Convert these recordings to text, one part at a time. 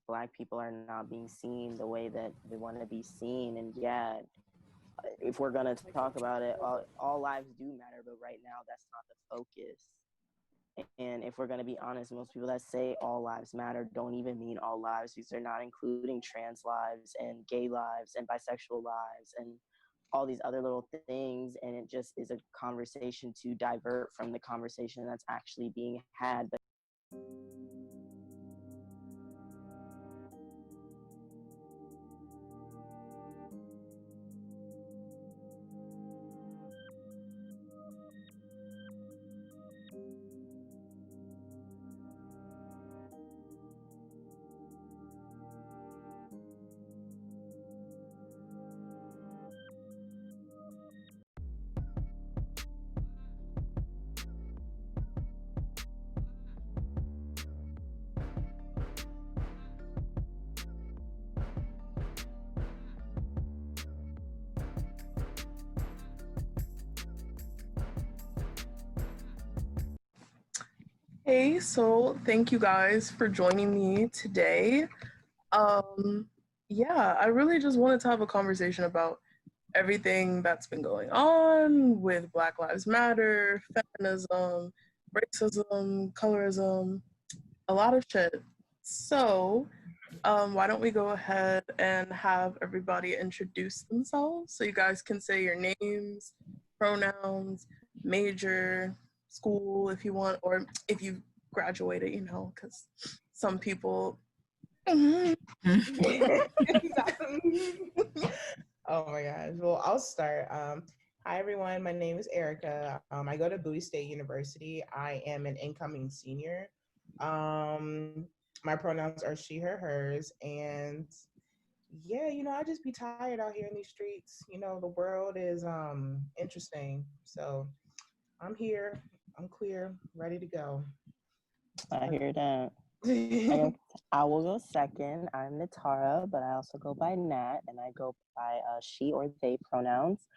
Black people are not being seen the way that they want to be seen. And yeah, if we're going to talk about it, all lives do matter, but right now that's not the focus. And if we're going to be honest, most people that say all lives matter don't even mean all lives, because they're not including trans lives and gay lives and bisexual lives and all these other little things. And it just is a conversation to divert from the conversation that's actually being had. But Hey, so thank you guys for joining me today. Yeah, I really just wanted to have a conversation about everything that's been going on with Black Lives Matter, feminism, racism, colorism, a lot of shit. So, why don't we go ahead and have everybody introduce themselves so you guys can say your names, pronouns, major, school if you want, or if you graduated, you know, because some people. Oh my gosh. Well, I'll start. Hi, everyone. My name is Erika. I go to Bowie State University. I am an incoming senior. My pronouns are she, her, hers. And yeah, I just be tired out here in these streets. The world is interesting. So I'm here. I'm queer, ready to go. I hear that. I will go second. I'm Natara, but I also go by Nat, and I go by she or they pronouns.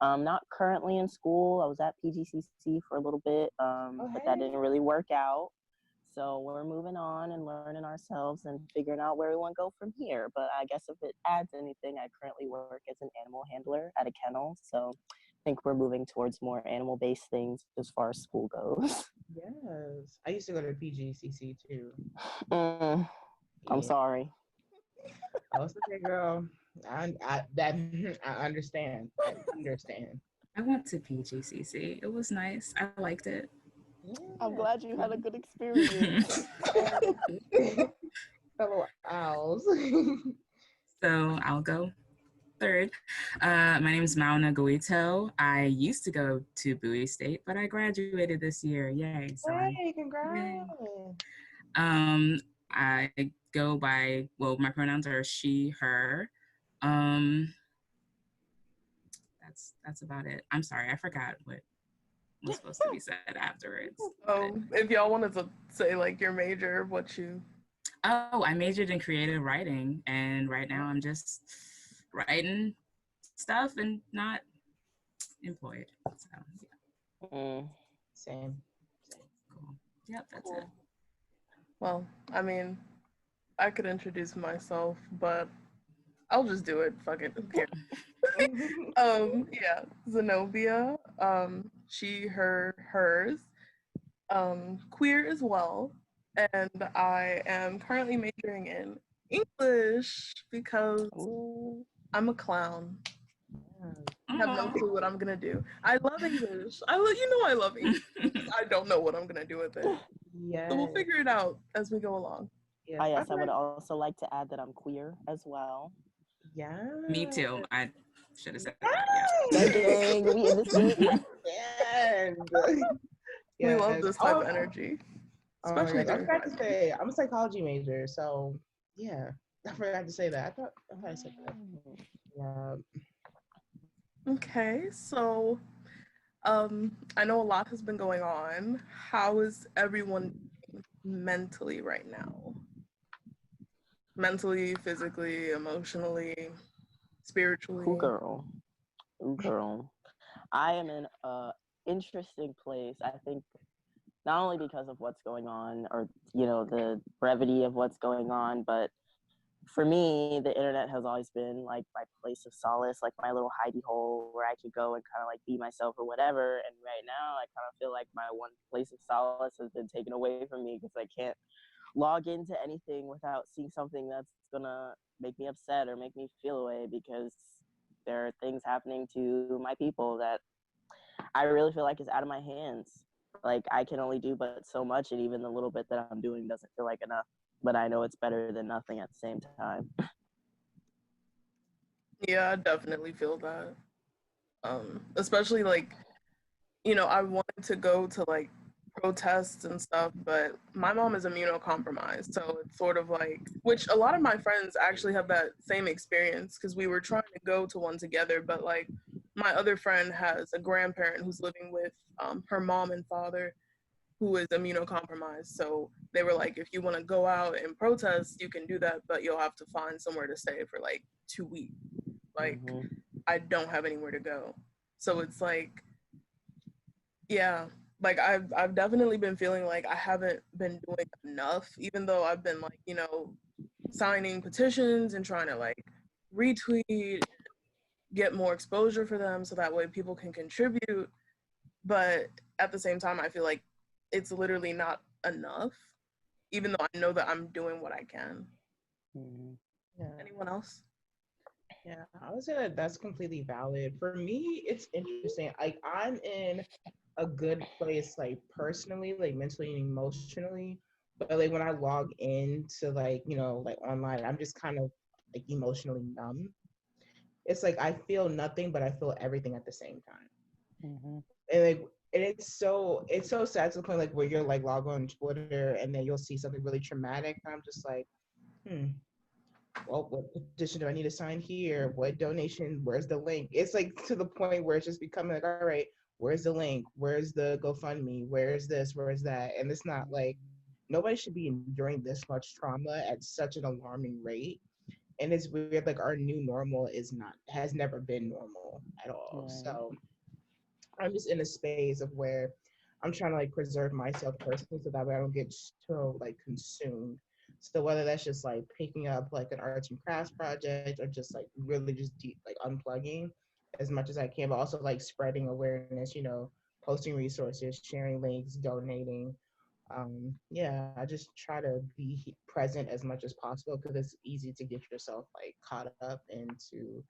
Not currently in school. I was at PGCC for a little bit, but that didn't really work out. So we're moving on and learning ourselves and figuring out where we want to go from here. But I guess if it adds anything, I currently work as an animal handler at a kennel. So I think we're moving towards more animal-based things as far as school goes. Yes. I used to go to PGCC too. I'm sorry. Oh, it's okay, girl. I understand. I understand. I went to PGCC. It was nice. I liked it. Yeah. I'm glad you had a good experience. Fellow owls. So I'll go third. My name is Mahuwena Goito. I used to go to Bowie State, but I graduated this year. Yay. So Hey, congrats. Yay. I go by, well, my pronouns are she, her. That's about it. I'm sorry, I forgot what was supposed to be said afterwards. If y'all wanted to say like your major, what you... Oh, I majored in creative writing, and right now I'm just writing stuff and not employed. So yeah. Same. Cool. Yep, that's it. Well, I mean, I could introduce myself, but I'll just do it. Fuck it. Who cares? Yeah, Zenobia. She, her, hers. Queer as well. And I am currently majoring in English because I'm a clown. I have no clue what I'm gonna do. I love English. I love English. I don't know what I'm gonna do with it. Yeah. So we'll figure it out as we go along. Yes. Yes, I would also like to add that I'm queer as well. Yeah. Me too. I should have said that. Yeah. We in this We love this type of energy. Especially I forgot to say, I'm a psychology major, so yeah. I forgot to say that. I thought I said that. Yeah. Okay, so I know a lot has been going on. How is everyone mentally right now? Mentally, physically, emotionally, spiritually? Ooh, girl. I am in an interesting place. I think not only because of what's going on or, the brevity of what's going on, but for me, the internet has always been like my place of solace, like my little hidey hole where I could go and kind of like be myself or whatever. And right now, I kind of feel like my one place of solace has been taken away from me because I can't log into anything without seeing something that's gonna make me upset or make me feel away, because there are things happening to my people that I really feel like is out of my hands. Like, I can only do but so much, and even the little bit that I'm doing doesn't feel like enough. But I know it's better than nothing at the same time. Yeah, I definitely feel that. Especially like, you know, I wanted to go to like protests and stuff, but my mom is immunocompromised. So it's sort of like, which a lot of my friends actually have that same experience, because we were trying to go to one together, but like my other friend has a grandparent who's living with her mom and father who is immunocompromised. So they were like, if you want to go out and protest, you can do that, but you'll have to find somewhere to stay for like 2 weeks. Like, I don't have anywhere to go. So it's like, yeah, like I've definitely been feeling like I haven't been doing enough, even though I've been like, you know, signing petitions and trying to like retweet, get more exposure for them so that way people can contribute. But at the same time, I feel like it's literally not enough, even though I know that I'm doing what I can. Yeah. Anyone else? Yeah, I would say that that's completely valid. For me, it's interesting. Like, I'm in a good place, like personally, like mentally and emotionally. But like when I log into like, you know, like online, I'm just kind of like emotionally numb. It's like I feel nothing, but I feel everything at the same time. And like, and it's so sad to the point like where you're like log on Twitter and then you'll see something really traumatic. And I'm just like, well, what petition do I need to sign here? What donation? Where's the link? It's like to the point where it's just becoming like, all right, where's the link? Where's the GoFundMe? Where's this? Where's that? And it's not like nobody should be enduring this much trauma at such an alarming rate. And it's weird, like our new normal has never been normal at all. So I'm just in a space of where I'm trying to like preserve myself personally so that way I don't get so like consumed. So whether that's just like picking up like an arts and crafts project or just like really just deep like unplugging as much as I can, but also like spreading awareness, you know, posting resources, sharing links, donating. Yeah, I just try to be present as much as possible because it's easy to get yourself like caught up into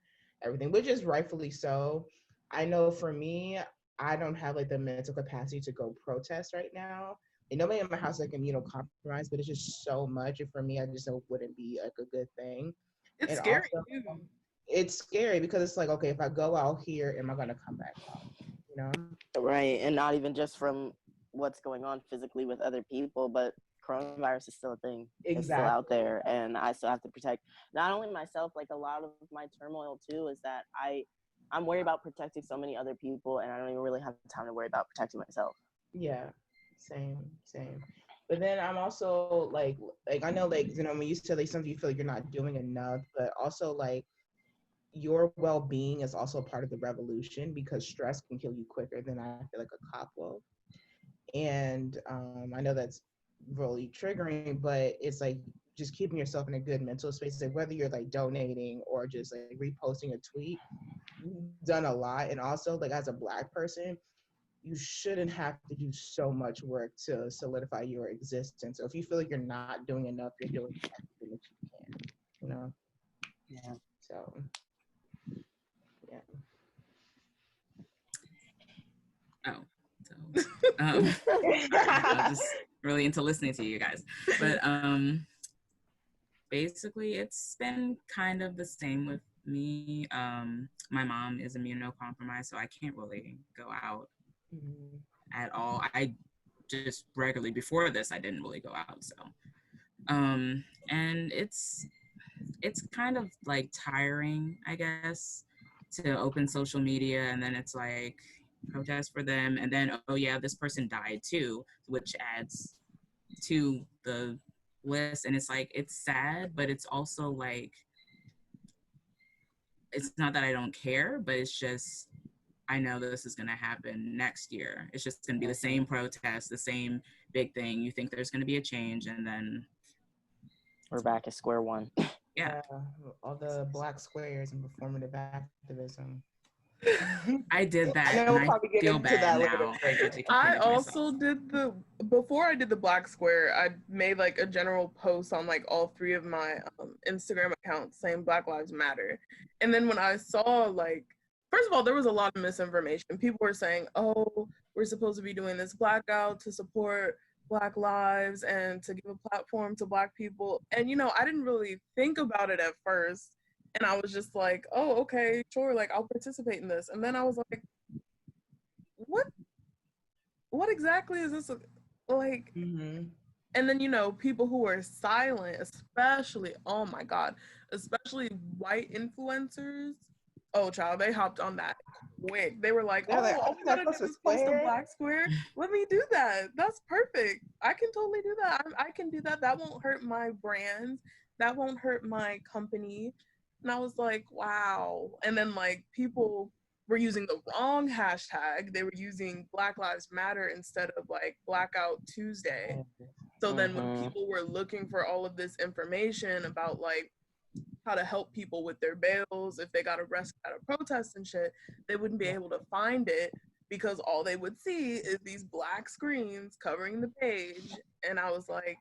everything, which is rightfully so. I know for me, I don't have like the mental capacity to go protest right now. And nobody in my house like immunocompromised, but it's just so much. And for me, I just know it wouldn't be like a good thing. It's And scary. also, it's scary because it's like, okay, if I go out here, am I gonna come back home? You know? Right, and not even just from what's going on physically with other people, but coronavirus is still a thing. Exactly. It's still out there, and I still have to protect not only myself, like a lot of my turmoil too is that I'm worried about protecting so many other people, and I don't even really have time to worry about protecting myself. Yeah, same. But then I'm also like I know like, you know, when you said like something you feel like you're not doing enough, but also like your well-being is also part of the revolution because stress can kill you quicker than I feel like a cop will. And I know that's really triggering, but it's like just keeping yourself in a good mental space, like whether you're like donating or just like reposting a tweet, you've done a lot. And also like as a Black person, you shouldn't have to do so much work to solidify your existence. So if you feel like you're not doing enough, you're doing everything that you can, you know? Yeah. So, yeah. I'm just really into listening to you guys. But basically, it's been kind of the same with me. My mom is immunocompromised, so I can't really go out at all. I just regularly, before this, I didn't really go out. So, and it's kind of like tiring, I guess, to open social media and then it's like protest for them, and then oh yeah, this person died too, which adds to the list, and it's like it's sad, but it's also like it's not that I don't care, but it's just I know this is going to happen next year. It's just going to be the same protest, the same big thing. You think there's going to be a change, and then we're back at square one. Yeah. All the black squares and performative activism. I did that, I know and we'll I probably get feel into bad that later. now. I I educated also myself. did before I did the black square, I made like a general post on like all 3 of my Instagram accounts saying Black Lives Matter. And then when I saw like, first of all, there was a lot of misinformation. People were saying, oh, we're supposed to be doing this blackout to support Black lives and to give a platform to Black people. And, you know, I didn't really think about it at first. And I was just like, oh, okay, sure, like I'll participate in this. And then I was like, what exactly is this like? Mm-hmm. And then, you know, people who are silent, especially, oh my God, especially white influencers. Oh, child, they hopped on that quick. They were like, They're like, all we gotta do is post a black square. Let me do that. That's perfect. I can totally do that. I can do that. That won't hurt my brand. That won't hurt my company. And I was like, wow. And then, like, people were using the wrong hashtag. They were using Black Lives Matter instead of like Blackout Tuesday. So then when people were looking for all of this information about like how to help people with their bails, if they got arrested at a protest and shit, they wouldn't be able to find it because all they would see is these black screens covering the page. And I was like,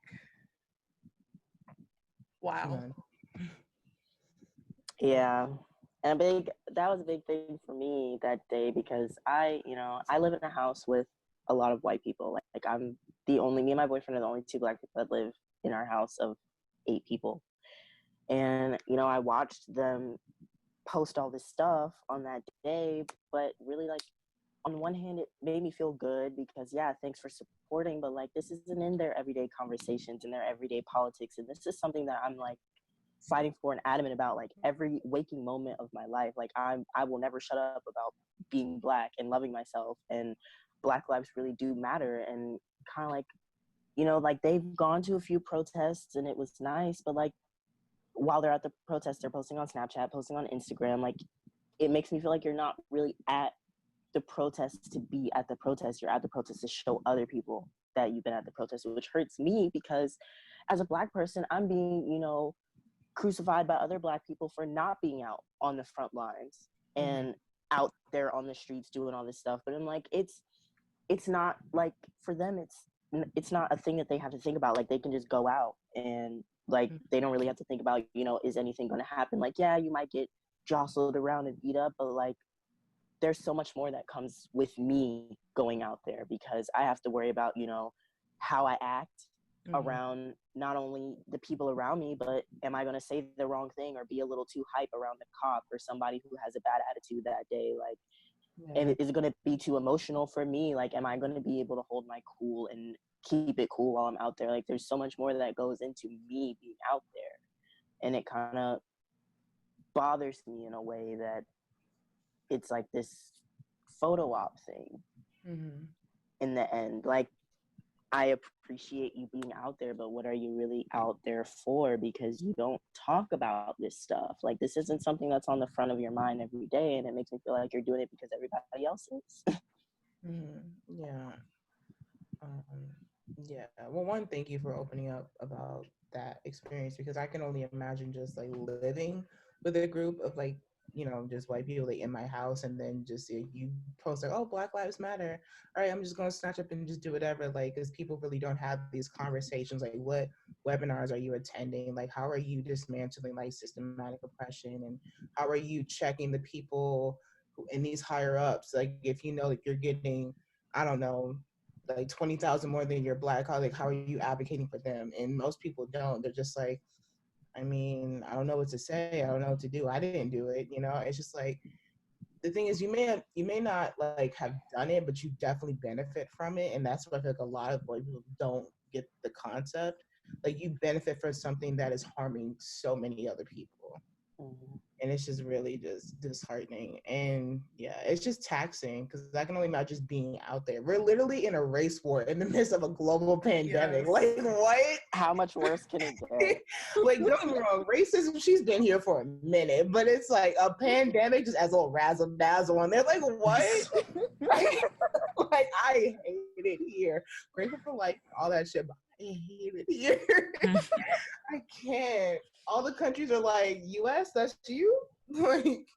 wow. Yeah. And that was a big thing for me that day because I live in a house with a lot of white people. Like me and my boyfriend are the only 2 Black people that live in our house of 8 people. And, you know, I watched them post all this stuff on that day, but really, like, on one hand, it made me feel good because, yeah, thanks for supporting, but, like, this isn't in their everyday conversations and their everyday politics. And this is something that I'm, like, fighting for and adamant about, like, every waking moment of my life. Like, I will never shut up about being Black and loving myself, and Black lives really do matter. And kind of like, you know, like, they've gone to a few protests and it was nice, but, like, while they're at the protest, they're posting on Snapchat, posting on Instagram. Like, it makes me feel like you're not really at the protest to be at the protest. You're at the protest to show other people that you've been at the protest, which hurts me because as a Black person, I'm being, you know, crucified by other Black people for not being out on the front lines and out there on the streets doing all this stuff. But I'm like, it's not like, for them, it's not a thing that they have to think about. Like, they can just go out and like they don't really have to think about, you know, is anything going to happen? Like, yeah, you might get jostled around and beat up, but like there's so much more that comes with me going out there because I have to worry about, you know, how I act around not only the people around me, but am I going to say the wrong thing or be a little too hype around the cop or somebody who has a bad attitude that day? Like, and is it going to be too emotional for me? Like, am I going to be able to hold my cool and keep it cool while I'm out there? Like, there's so much more that goes into me being out there. And it kind of bothers me in a way that it's like this photo op thing in the end. Like, I appreciate you being out there, but what are you really out there for? Because you don't talk about this stuff. Like, this isn't something that's on the front of your mind every day, and it makes me feel like you're doing it because everybody else is. Yeah. Well, one, thank you for opening up about that experience because I can only imagine just like living with a group of like, you know, just white people like in my house, and then just you post like, oh, Black Lives Matter. All right, I'm just gonna snatch up and just do whatever. Like, because people really don't have these conversations. Like, what webinars are you attending? Like, how are you dismantling like systematic oppression, and how are you checking the people who in these higher ups? Like, if you know that you're getting, I don't know, like 20,000 more than your Black colleague, how are you advocating for them? And most people don't. They're just like, I mean, I don't know what to say. I don't know what to do. I didn't do it. You know, it's just like, the thing is, you may not like have done it, but you definitely benefit from it. And that's why I feel like a lot of white people don't get the concept. Like, you benefit from something that is harming so many other people. And it's just really just disheartening. And yeah, it's just taxing because I can only imagine just being out there. We're literally in a race war in the midst of a global pandemic. Yes. Like, what? How much worse can it get? Like, don't get me wrong, racism, she's been here for a minute, but it's like a pandemic just as a little razzle dazzle. And they're like, what? Like, I hate it here. Grateful for like all that shit, but I hate it here. I can't. All the countries are like, US, that's you? Like,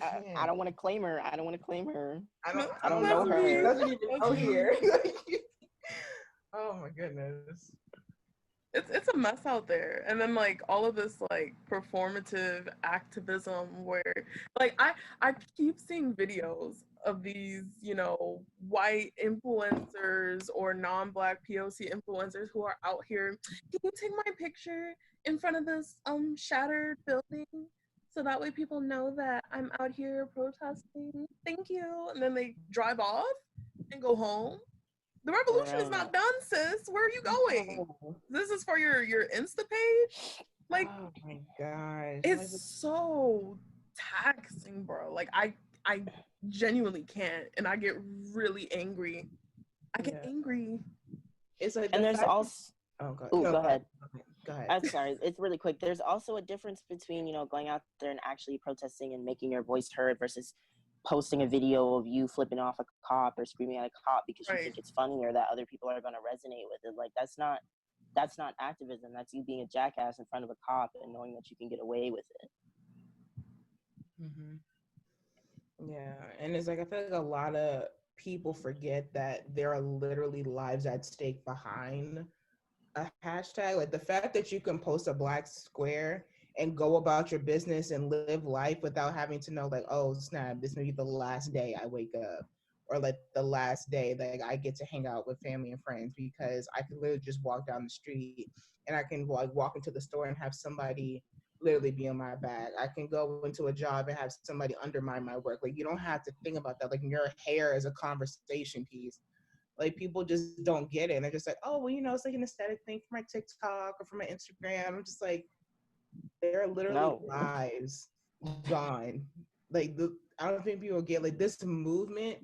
I don't want to claim her. I don't want to claim her. I I don't know her. She doesn't even know here. Oh my goodness. It's a mess out there. And then like all of this like performative activism where like I keep seeing videos of these, you know, white influencers or non-black POC influencers who are out here, can you take my picture in front of this shattered building so that way people know that I'm out here protesting? Thank you. And then they drive off and go home. The revolution is not done, sis. Where are you going? This is for your Insta page? Like, oh my gosh. It's so taxing, bro. Like, I genuinely can't. And I get really angry. I get angry. It's like, and there's also... Oh, God. Ooh, no, go ahead. Go ahead. I'm sorry. It's really quick. There's also a difference between, you know, going out there and actually protesting and making your voice heard versus posting a video of you flipping off a cop or screaming at a cop because you think it's funny or that other people are going to resonate with it. Like, that's not activism. That's you being a jackass in front of a cop and knowing that you can get away with it. Mm-hmm. Yeah, and it's like, I feel like a lot of people forget that there are literally lives at stake behind a hashtag. Like, the fact that you can post a black square and go about your business and live life without having to know, like, oh snap, this may be the last day I wake up, or like the last day that I get to hang out with family and friends, because I can literally just walk down the street and I can like walk into the store and have somebody literally be on my back. I can go into a job and have somebody undermine my work. Like, you don't have to think about that. Like, your hair is a conversation piece. Like, people just don't get it. And they're just like, oh, well, you know, it's like an aesthetic thing for my TikTok or for my Instagram. I'm just like, there are literally lives gone. Like, I don't think people get, like, this movement.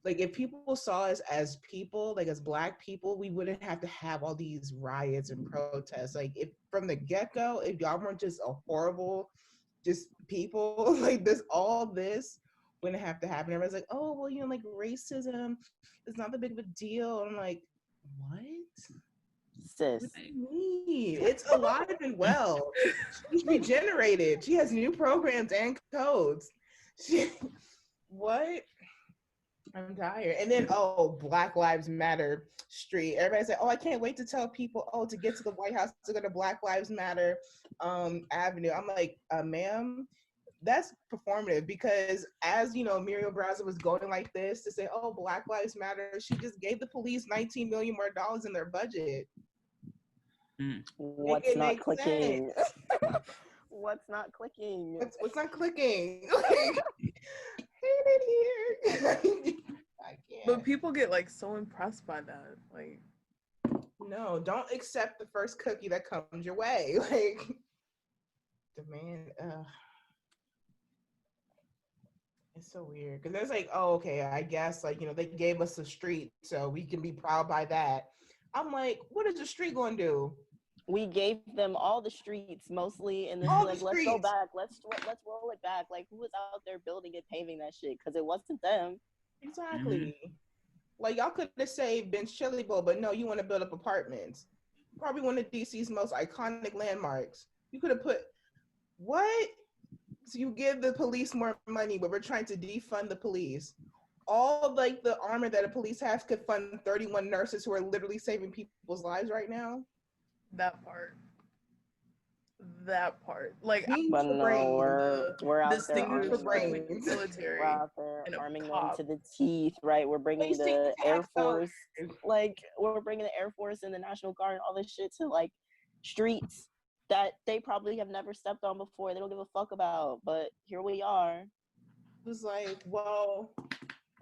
Like, if people saw us as people, like as black people, we wouldn't have to have all these riots and protests. Like, if from the get-go, if y'all weren't just a horrible, just people, like all this wouldn't have to happen. Everyone's like, oh, well, you know, like racism is not that big of a deal. And I'm like, what? Sis. What do you mean? It's alive and well. She's regenerated. She has new programs and codes. What? I'm tired. And then, oh, Black Lives Matter street. Everybody's like, oh, I can't wait to tell people, oh, to get to the White House to go to Black Lives Matter Avenue. I'm like, ma'am, that's performative, because as you know, Muriel Braza was going like this to say, oh, Black Lives Matter, she just gave the police $19 million more in their budget. What's not clicking? What's not clicking? What's not clicking? Like, hate it here. I can't. But people get like so impressed by that. Like, no, don't accept the first cookie that comes your way. Like, demand. It's so weird, because there's like, oh, okay, I guess, like, you know, they gave us a street, so we can be proud by that. I'm like, what is the street going to do? We gave them all the streets, mostly, and then like, let's go back, let's roll it back. Like, who was out there building and paving that shit? Because it wasn't them. Exactly. Like, y'all could have saved Ben's Chili Bowl, but no, you want to build up apartments. Probably one of DC's most iconic landmarks. You could have put, what? So you give the police more money, but we're trying to defund the police. All like the armor that a police has could fund 31 nurses who are literally saving people's lives right now. That part. Like, but no, we're out there arming the military. We're out there arming them to the teeth, right? We're bringing the Air Force, like, we're bringing the Air Force and the National Guard and all this shit to like streets that they probably have never stepped on before. They don't give a fuck about, but here we are. It was like, well,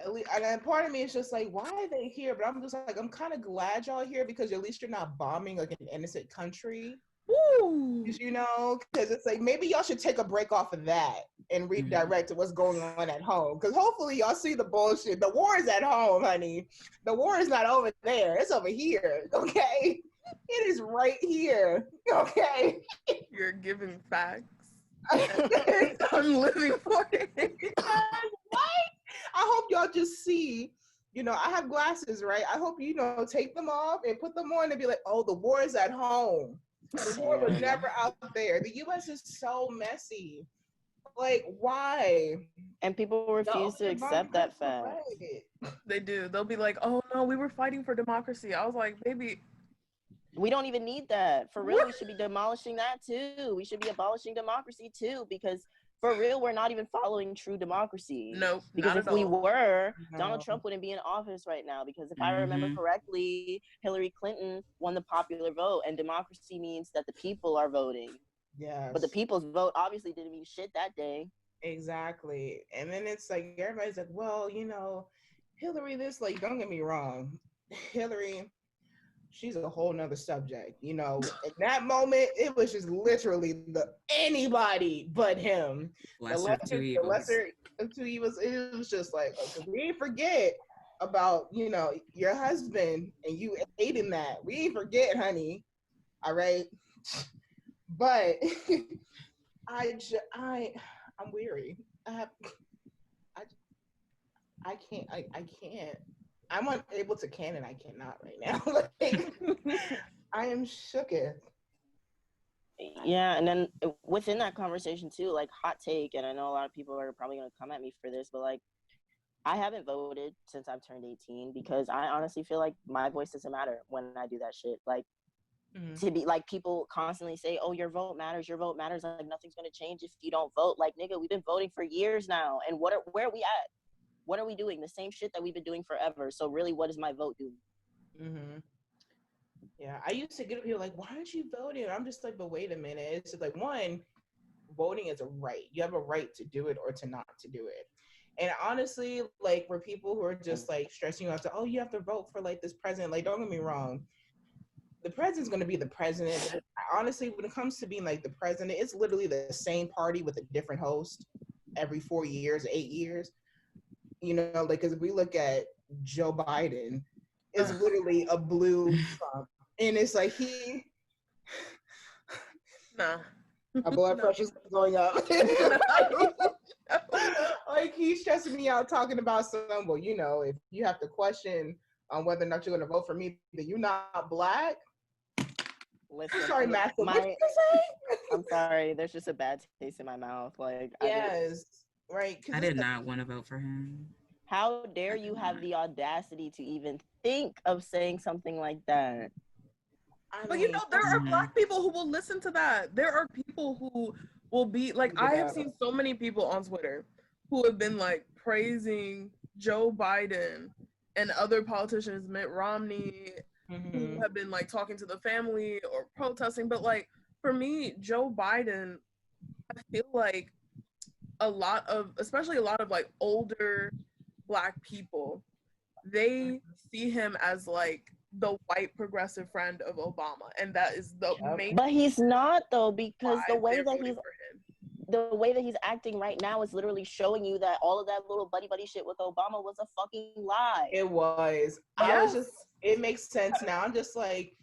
at least, and part of me is just like, why are they here? But I'm just like, I'm kind of glad y'all here, because at least you're not bombing like an innocent country. Woo! You know, because it's like, maybe y'all should take a break off of that and redirect to what's going on at home. Because hopefully y'all see the bullshit. The war is at home, honey. The war is not over there. It's over here, okay? It is right here, okay? You're giving facts. I'm living for it. What? I hope y'all just see You know, I have glasses, right? I hope you know, take them off and put them on and be like, oh, the war is at home. The war was never out there. The U.S. is so messy. Like, why? And people refuse to accept that fact. They do. They'll be like, oh no, we were fighting for democracy. I was like, baby, we don't even need that. For real, we should be demolishing that too. We should be abolishing democracy too, because for real, we're not even following true democracy. Nope. Because if we were, No. Donald Trump wouldn't be in office right now. Because if I remember correctly, Hillary Clinton won the popular vote, and democracy means that the people are voting. Yes. But the people's vote obviously didn't mean shit that day. Exactly. And then it's like, everybody's like, well, you know, Hillary this, like, don't get me wrong. Hillary, she's a whole nother subject. You know, in that moment, it was just literally anybody but him. The lesser of two evils. It was just like, okay, we ain't forget about, you know, your husband and you aiding that. We ain't forget, honey. All right. But I'm weary. I can't. I'm unable to canon. I cannot right now. Like, I am shooketh. Yeah, and then within that conversation too, like, hot take, and I know a lot of people are probably going to come at me for this, but like, I haven't voted since I've turned 18 because I honestly feel like my voice doesn't matter when I do that shit. Like, to be like, people constantly say, oh, your vote matters, like nothing's going to change if you don't vote. Like, nigga, we've been voting for years now, and where are we at? What are we doing? The same shit that we've been doing forever. So really, what does my vote do? Yeah, I used to get people like, why aren't you voting? I'm just like, but wait a minute. It's just like, one, voting is a right. You have a right to do it or to not to do it. And honestly, like, for people who are just like stressing you out to, oh, you have to vote for like this president, like, don't get me wrong. The president's going to be the president. Honestly, when it comes to being like the president, it's literally the same party with a different host every 4 years, 8 years. You know, like, because if we look at Joe Biden, it's literally a blue Trump. And it's like, my blood pressure's going up. Like, he's stressing me out talking about some, well, you know, if you have to question on whether or not you're going to vote for me, then you're not black. Listen, sorry, Matthew. I'm sorry. There's just a bad taste in my mouth. Like, yes, right. I did not want to vote for him. How dare you have the audacity to even think of saying something like that? But you know, there are black people who will listen to that. There are people who will be like, I have seen so many people on Twitter who have been like praising Joe Biden and other politicians, Mitt Romney, who have been like talking to the family or protesting. But like, for me, Joe Biden, I feel like especially a lot of like older Black people, they see him as like the white progressive friend of Obama, and that is the main. But he's not, though, because the way that he's acting right now is literally showing you that all of that little buddy shit with Obama was a fucking lie. It was. It makes sense now. I'm just like,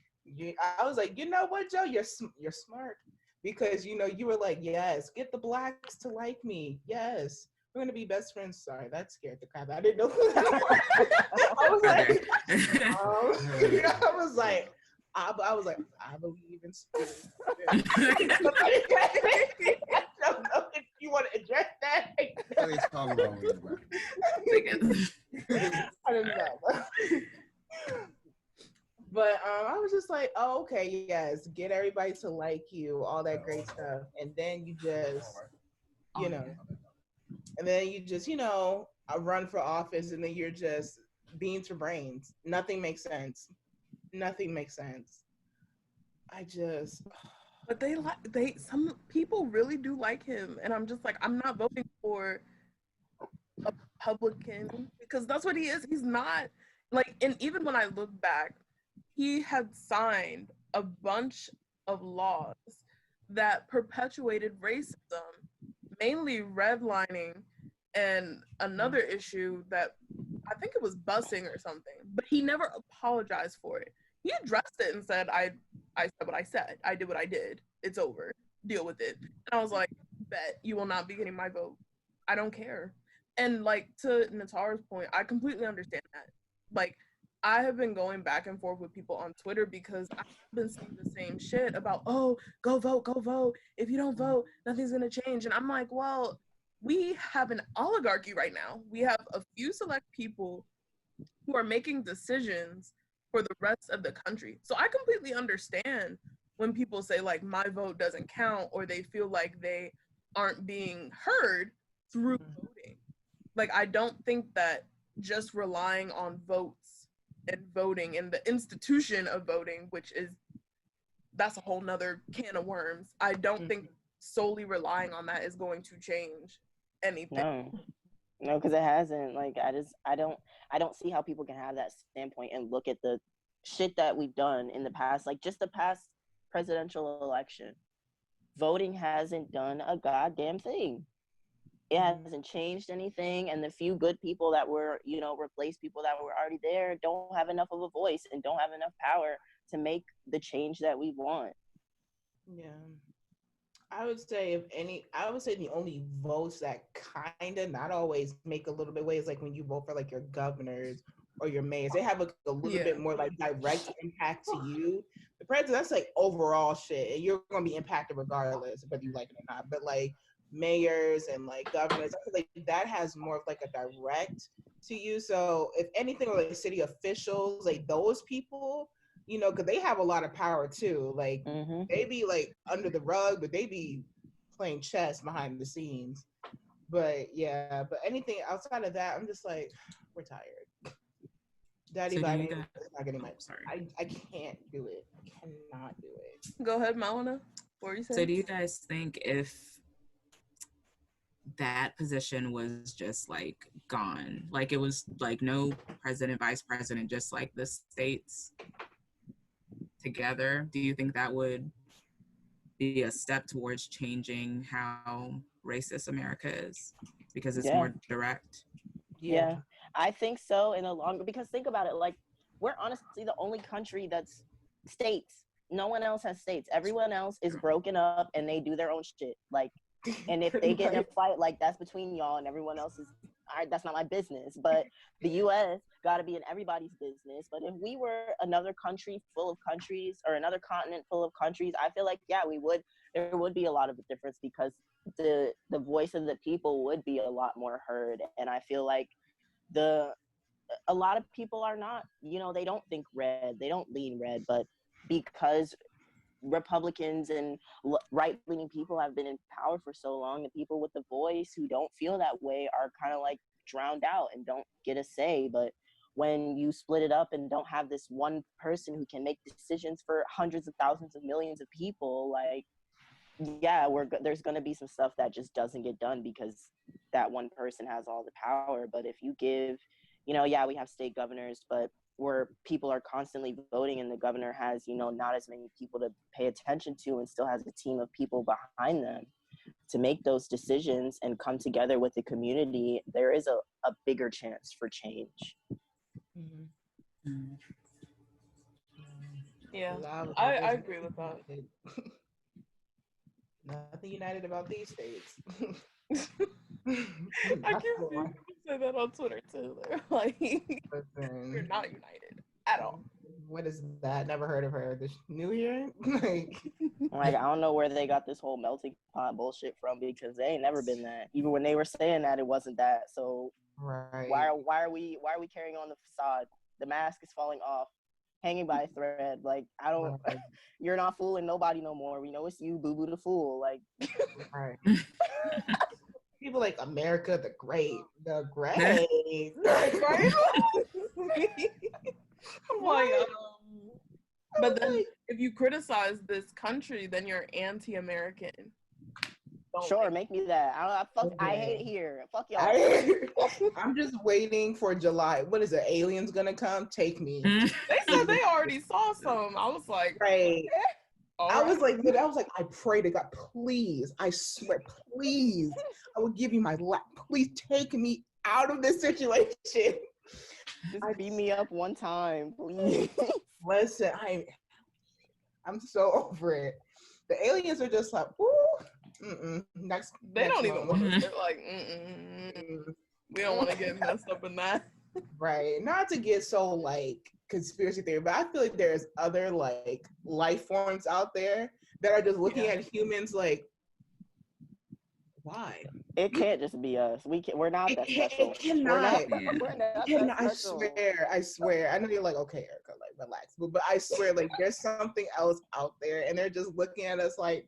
I was like, you know what, Joe, you're smart, because you know, you were like, yes, get the blacks to like me. Yes, we're gonna be best friends. Sorry, that scared the crap. I didn't know who that was. I was like, I was like, I believe in spirit. I don't know if you want to address that. What is talking about? I don't know. But I was just like, oh, okay, yes, get everybody to like you, all that great stuff. And then you just, you know, run for office, and then you're just beans for brains. Nothing makes sense. But some people really do like him, and I'm just like, I'm not voting for a Republican because that's what he is. He's not like, and even when I look back, he had signed a bunch of laws that perpetuated racism, mainly redlining, and another issue that I think it was busing or something, but he never apologized for it. He addressed it and said, I said what I said. I did what I did. It's over. Deal with it. And I was like, bet you will not be getting my vote. I don't care. And like, to Natara's point, I completely understand that. like, I have been going back and forth with people on Twitter because I've been seeing the same shit about, oh, go vote. If you don't vote, nothing's gonna change. And I'm like, well, we have an oligarchy right now. We have a few select people who are making decisions for the rest of the country. So I completely understand when people say, like, my vote doesn't count, or they feel like they aren't being heard through voting. Like, I don't think that just relying on votes and voting and the institution of voting, which is, that's a whole nother can of worms. I don't think solely relying on that is going to change anything. No, because it hasn't. Like, I don't see how people can have that standpoint and look at the shit that we've done in the past, like just the past presidential election. Voting hasn't done a goddamn thing. It hasn't changed anything, and the few good people that were, replaced people that were already there don't have enough of a voice and don't have enough power to make the change that we want. Yeah. I would say the only votes that kind of not always make a little bit way is like when you vote for like your governors or your mayors. They have a little bit more like direct impact to you. The president, that's like overall shit, and you're gonna be impacted regardless whether you like it or not. But like mayors and like governors, I feel like that has more of like a direct to you. So if anything, or like city officials, like those people, because they have a lot of power too. Like they be like under the rug, but they be playing chess behind the scenes. But yeah, but anything outside of that, I'm just like, we're tired. Daddy Biden is not getting my. Sorry. I can't do it. I cannot do it. Go ahead, Mahuwena. What were you saying? So do you guys think if that position was just like gone, like it was like no president, vice president, just like the states together, do you think that would be a step towards changing how racist America is because it's more direct? Yeah, I think so. In the longer, because think about it, like we're honestly the only country that's states. No one else has states. Everyone else is broken up and they do their own shit. Like, and if they get in a fight, like that's between y'all, and everyone else is. That's not my business. But the U.S. got to be in everybody's business. But if we were another country full of countries, or another continent full of countries, I feel like there would be a lot of a difference, because the voice of the people would be a lot more heard. And I feel like a lot of people are not, they don't think red, they don't lean red, but because Republicans and right-leaning people have been in power for so long, the people with the voice who don't feel that way are kind of like drowned out and don't get a say. But when you split it up and don't have this one person who can make decisions for hundreds of thousands of millions of people, like, there's going to be some stuff that just doesn't get done because that one person has all the power. But if you give, we have state governors, but where people are constantly voting and the governor has, not as many people to pay attention to and still has a team of people behind them to make those decisions and come together with the community, there is a bigger chance for change. Yeah, I agree with that. Nothing united about these states. I keep seeing people say that on Twitter too. They're like, you're not united at all. What is that? Never heard of her. This new here? Like, I don't know where they got this whole melting pot bullshit from, because they ain't never been that. Even when they were saying that, it wasn't that. So why are we carrying on the facade? The mask is falling off, hanging by a thread. Like, I don't. You're not fooling nobody no more. We know it's you, Boo Boo the fool. Like, people like America the Great. I'm like, but then if you criticize this country, then you're anti-American. Sure, make me that. I hate it here. Fuck y'all. I'm just waiting for July. What is it? Aliens gonna come? Take me. They said they already saw some. I was like, I was like, I pray to God, please, I swear, please, I will give you my life. Please take me out of this situation. Just beat me up one time, please. Listen, I'm so over it. The aliens are just like, ooh, they don't even want to. They're like, we don't want to get messed up in that. Right. Not to get so like conspiracy theory, but I feel like there's other like life forms out there that are just looking at humans like, why? It can't just be us. We're not that special. It cannot. We're not, Yeah. we're not that special. I swear. I know you're like, okay, Erika, like relax. But I swear, like there's something else out there and they're just looking at us like,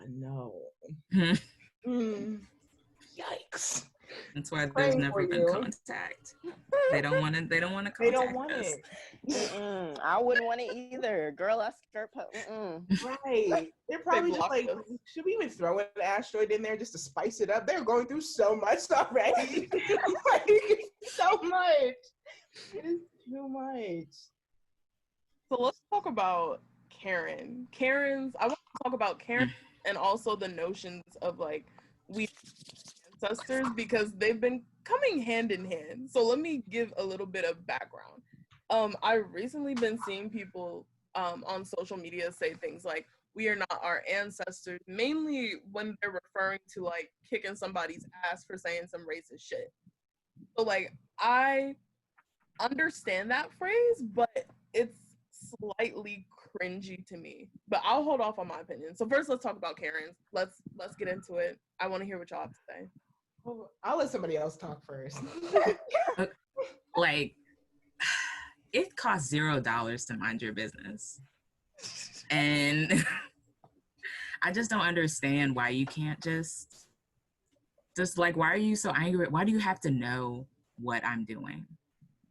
no. Yikes. That's why there's never been contact. They don't want to. They don't want to contact They don't want us. it. I wouldn't want it either. Girl, that skirt. Right. They're probably just like, should we even throw an asteroid in there just to spice it up? They're going through so much already. Like, so much. It is too much. So let's talk about Karen. I want to talk about Karen and also the notions of like we ancestors, because they've been coming hand in hand. So let me give a little bit of background. I've recently been seeing people on social media say things like, we are not our ancestors, mainly when they're referring to like kicking somebody's ass for saying some racist shit. So like, I understand that phrase, but it's slightly cringy to me. But I'll hold off on my opinion. So first, let's talk about Karens. Let's get into it. I want to hear what y'all have to say. Well, I'll let somebody else talk first. Like, it costs $0 to mind your business, and I just don't understand why you can't just like, why are you so angry? Why do you have to know what I'm doing?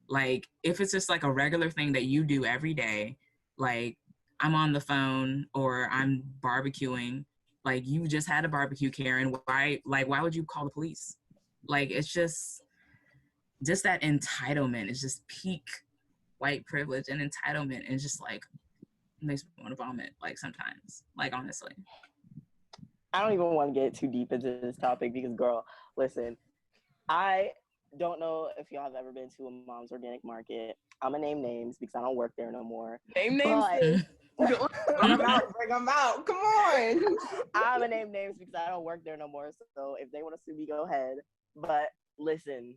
Like, if it's just like a regular thing that you do every day, like I'm on the phone or I'm barbecuing, like you just had a barbecue, Karen. Why would you call the police? Like, it's just that entitlement. It's just peak white privilege and entitlement. And just like, it makes me want to vomit, like sometimes, like honestly. I don't even want to get too deep into this topic because, girl, listen, I don't know if y'all have ever been to a mom's organic market. I'm gonna name names because I don't work there no more. Name names. Bring them out. Come on. I'm gonna name names because I don't work there no more. So if they want to sue me, go ahead. But listen,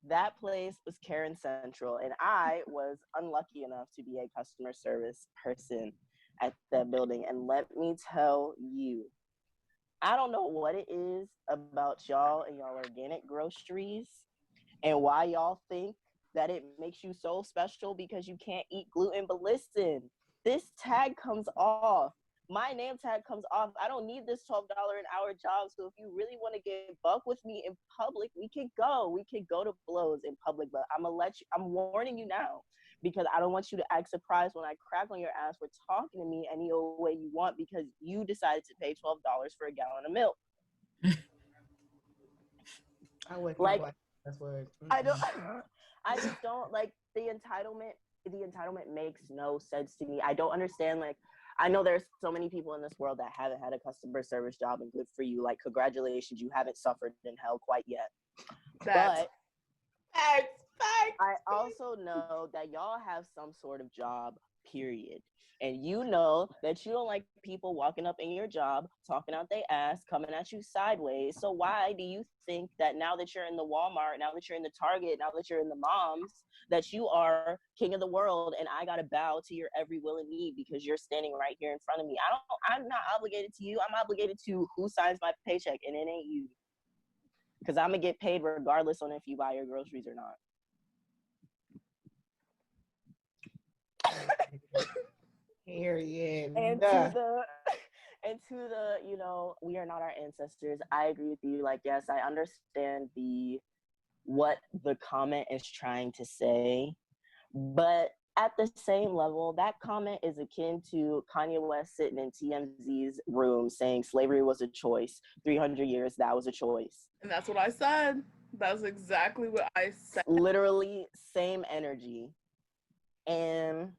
that place was Karen Central, and I was unlucky enough to be a customer service person at that building. And let me tell you, I don't know what it is about y'all and y'all organic groceries and why y'all think that it makes you so special because you can't eat gluten. But listen, this tag comes off. My name tag comes off. I don't need this $12 an hour job. So if you really want to get buck with me in public, we can go. We can go to blows in public. But I'm warning you now, because I don't want you to act surprised when I crack on your ass for talking to me any old way you want because you decided to pay $12 for a gallon of milk. I would like, that's what I just don't like the entitlement. The entitlement makes no sense to me. I don't understand. Like, I know there's so many people in this world that haven't had a customer service job, and good for you. Like, congratulations, you haven't suffered in hell quite yet. But I also know that y'all have some sort of job, period. And you know that you don't like people walking up in your job, talking out their ass, coming at you sideways. So why do you think that now that you're in the Walmart, now that you're in the Target, now that you're in the Moms, that you are king of the world and I gotta bow to your every will and need because you're standing right here in front of me? I'm not obligated to you. I'm obligated to who signs my paycheck, and it ain't you. Because I'm gonna get paid regardless on if you buy your groceries or not. Period. And to the, you know, we are not our ancestors. I agree with you. Like, yes, I understand what the comment is trying to say, but at the same level, that comment is akin to Kanye West sitting in TMZ's room saying slavery was a choice. 300 years, that was a choice. And that's what I said. That's exactly what I said. Literally same energy. And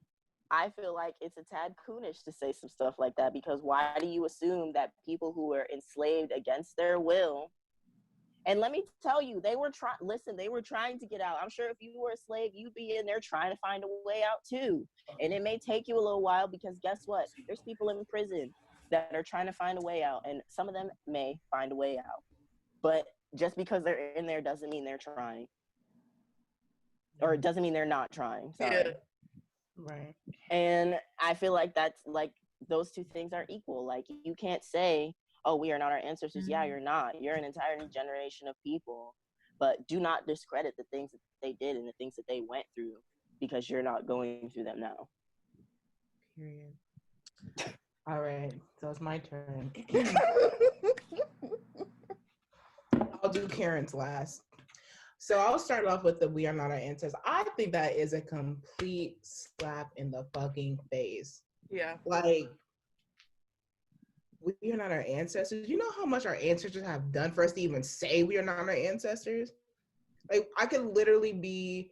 I feel like it's a tad coonish to say some stuff like that, because why do you assume that people who were enslaved against their will, and let me tell you, they were trying to get out. I'm sure if you were a slave, you'd be in there trying to find a way out too. And it may take you a little while, because guess what? There's people in prison that are trying to find a way out, and some of them may find a way out. But just because they're in there doesn't mean they're trying. or it doesn't mean they're not trying. Sorry. Yeah. Right. And I feel like that's like, those two things are equal. Like, you can't say, oh, we are not our ancestors. Yeah, you're not. You're an entire new generation of people. But do not discredit the things that they did and the things that they went through because you're not going through them now. Period. All right, so it's my turn. I'll do Karen's last. So I'll start off with the "we are not our ancestors." I think that is a complete slap in the fucking face. Yeah. Like, we are not our ancestors. You know how much our ancestors have done for us to even say we are not our ancestors? Like, I could literally be,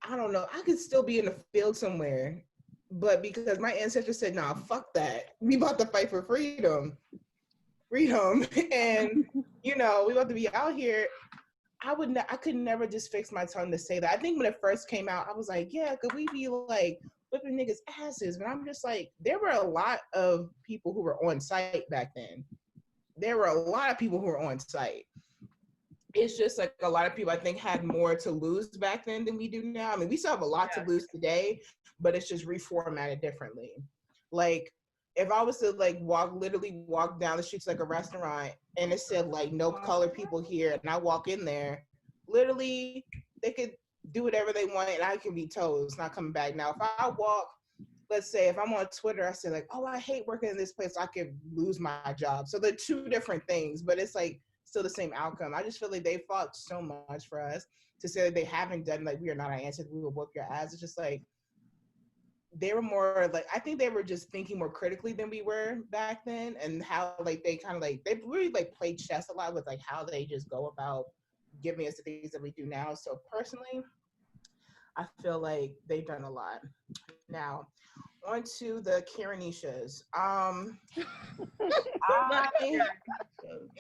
I don't know, I could still be in the field somewhere, but because my ancestors said, nah, fuck that. We about to fight for freedom. And, you know, we about to be out here. I could never just fix my tongue to say that. I think when it first came out, I was like, yeah, could we be like whipping niggas' asses? But I'm just like, there were a lot of people who were on site back then. There were a lot of people who were on site. It's just like a lot of people, I think, had more to lose back then than we do now. I mean, we still have a lot to lose today, but it's just reformatted differently. Like, if I was to like literally walk down the streets like a restaurant and it said like no colored people here, and I walk in there, literally they could do whatever they want and I can be told it's not coming back. Now, if I walk, let's say if I'm on Twitter, I say like, oh, I hate working in this place, I could lose my job. So they're two different things, but it's like still the same outcome. I just feel like they fought so much for us to say that they haven't done like, we are not our ancestors, we will whoop your ass. It's just like, they were more like, I think they were just thinking more critically than we were back then, and how like they kind of like, they really like played chess a lot with like how they just go about giving us the things that we do now. So personally, I feel like they've done a lot. Now, on to the Karenishas. I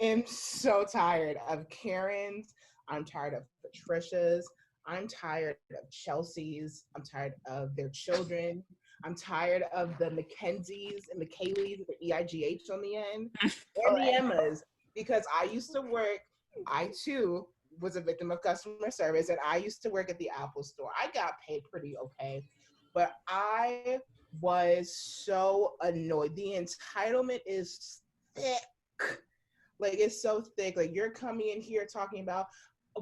am so tired of Karens. I'm tired of Patricias. I'm tired of Chelsea's. I'm tired of their children. I'm tired of the Mackenzies and McKayleys with the EIGH on the end. And the Emmas. Because I used to work, I too was a victim of customer service, and I used to work at the Apple store. I got paid pretty okay, but I was so annoyed. The entitlement is thick. Like, it's so thick. Like, you're coming in here talking about,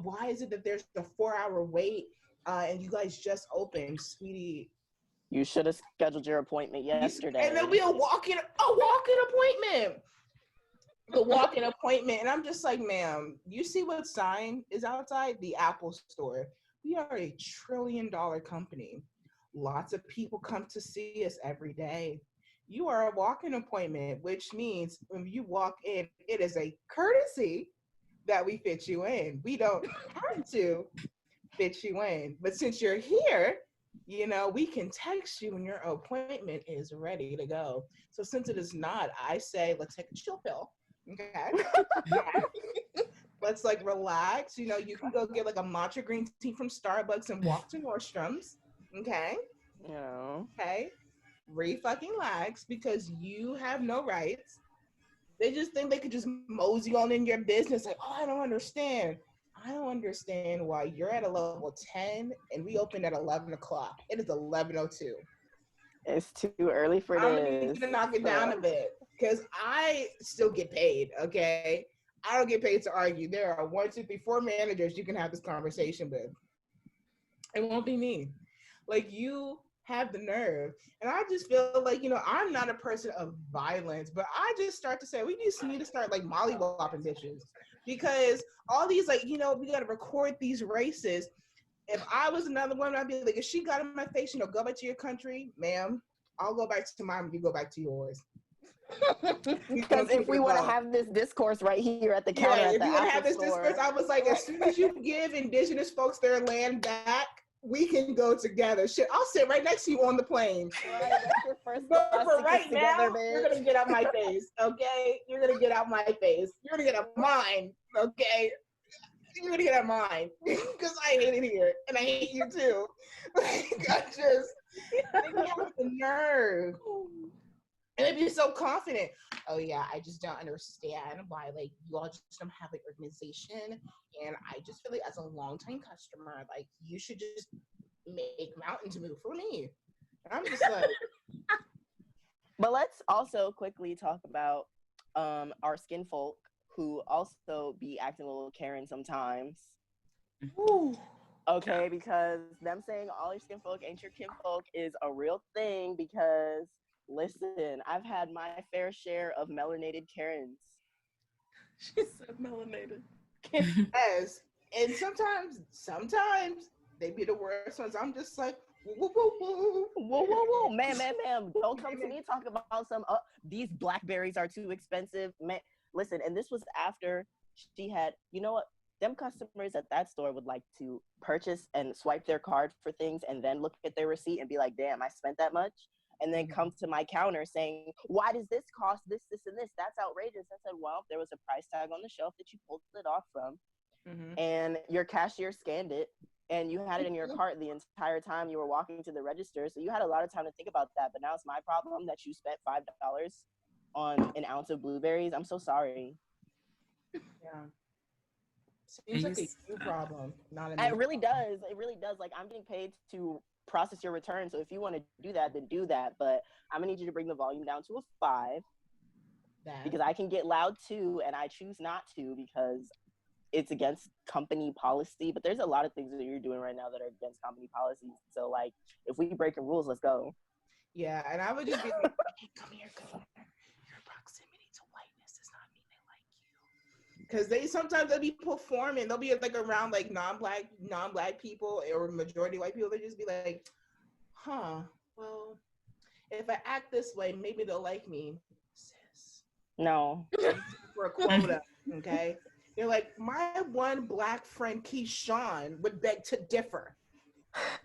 why is it that there's a 4-hour wait and you guys just opened, sweetie? You should have scheduled your appointment yesterday. And there'll be a walk-in appointment. The walk-in appointment. And I'm just like, ma'am, you see what sign is outside? The Apple store. We are a $1 trillion company. Lots of people come to see us every day. You are a walk-in appointment, which means when you walk in, it is a courtesy that we fit you in. We don't have to fit you in. But since you're here, you know, we can text you when your appointment is ready to go. So since it is not, I say, let's take a chill pill. Okay. Let's like relax. You know, you can go get like a matcha green tea from Starbucks and walk to Nordstrom's. Okay. Yeah. Okay. Re-fucking-lax, because you have no rights. They just think they could just mosey on in your business. Like, oh, I don't understand. I don't understand why you're at a level 10 and we open at 11 o'clock. It is 11:02. It's too early for I'm this. gonna need you to knock it down a bit, because I still get paid, okay? I don't get paid to argue. There are 1, 2, 3, 4 managers you can have this conversation with. It won't be me. Like, you have the nerve. And I just feel like, you know, I'm not a person of violence, but I just start to say, we just need to start like mollywopping bitches, because all these, like, you know, we got to record these races. If I was another woman, I'd be like, if she got in my face, you know, go back to your country, ma'am. I'll go back to mine, you go back to yours. Because if we want to have this discourse right here at the counter at the Apple store. If you want to have this discourse, I was like, as soon as you give indigenous folks their land back, we can go together. Shit, I'll sit right next to you on the plane. Right, that's your first but for right now, bitch. You're gonna get out my face, okay? You're gonna get out my face. You're gonna get out mine, okay? You're gonna get out mine, because I hate it here, and I hate you too. Like, I just, they have the nerve. And they'd be so confident. Oh yeah, I just don't understand why like you all just don't have like organization. And I just feel like as a longtime customer, like you should just make mountains move for me. And I'm just like, But let's also quickly talk about our skin folk who also be acting a little Karen sometimes. ooh. Okay, because them saying all your skin folk ain't your kin folk is a real thing because listen, I've had my fair share of melanated Karens. She said melanated. Yes. And sometimes they be the worst ones. I'm just like, woo, woo, woo. Whoa, whoa, whoa, ma'am, don't come to me talking about some, these blackberries are too expensive. Man, listen, and this was after she had, you know what? Them customers at that store would like to purchase and swipe their card for things and then look at their receipt and be like, damn, I spent that much. And then come to my counter saying, why does this cost this, and this? That's outrageous. I said, well, there was a price tag on the shelf that you pulled it off from. And your cashier scanned it and you had it in your cart the entire time you were walking to the register. So you had a lot of time to think about that. But now it's my problem that you spent $5 on an ounce of blueberries. I'm so sorry. Yeah. Seems like a you problem, not a me It really does. It really does. Like, I'm getting paid to process your return. So if you want to do that, then do that. But I'm gonna need you to bring the volume down to a 5 because I can get loud too, and I choose not to because it's against company policy. But there's a lot of things that you're doing right now that are against company policy. So like, if we breaking rules, let's go. Yeah, and I would just be like, hey, come here, your proximity to whiteness does not mean they like you. Because they'll be performing, they'll be like around like non-black people or majority white people. They just be like, huh, well, if I act this way, maybe they'll like me. Sis. No. For a quota, okay? They're like, my one black friend Keyshawn would beg to differ.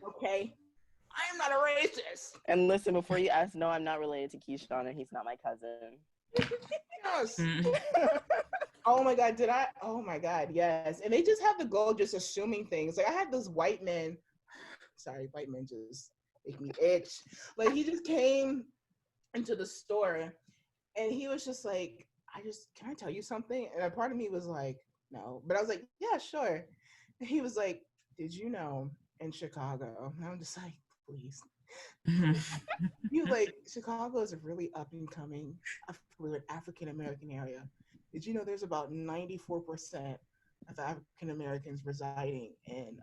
Okay? I am not a racist. And listen, before you ask, no, I'm not related to Keyshawn and he's not my cousin. Yes. Oh my God, oh my God, yes. And they just have the goal just assuming things. Like I had this white man, sorry, white men just make me itch. Like he just came into the store and he was just like, can I tell you something? And a part of me was like, no. But I was like, yeah, sure. And he was like, did you know in Chicago? And I'm just like, please. He was like, Chicago is a really up and coming, affluent African American area. Did you know there's about 94% of African Americans residing in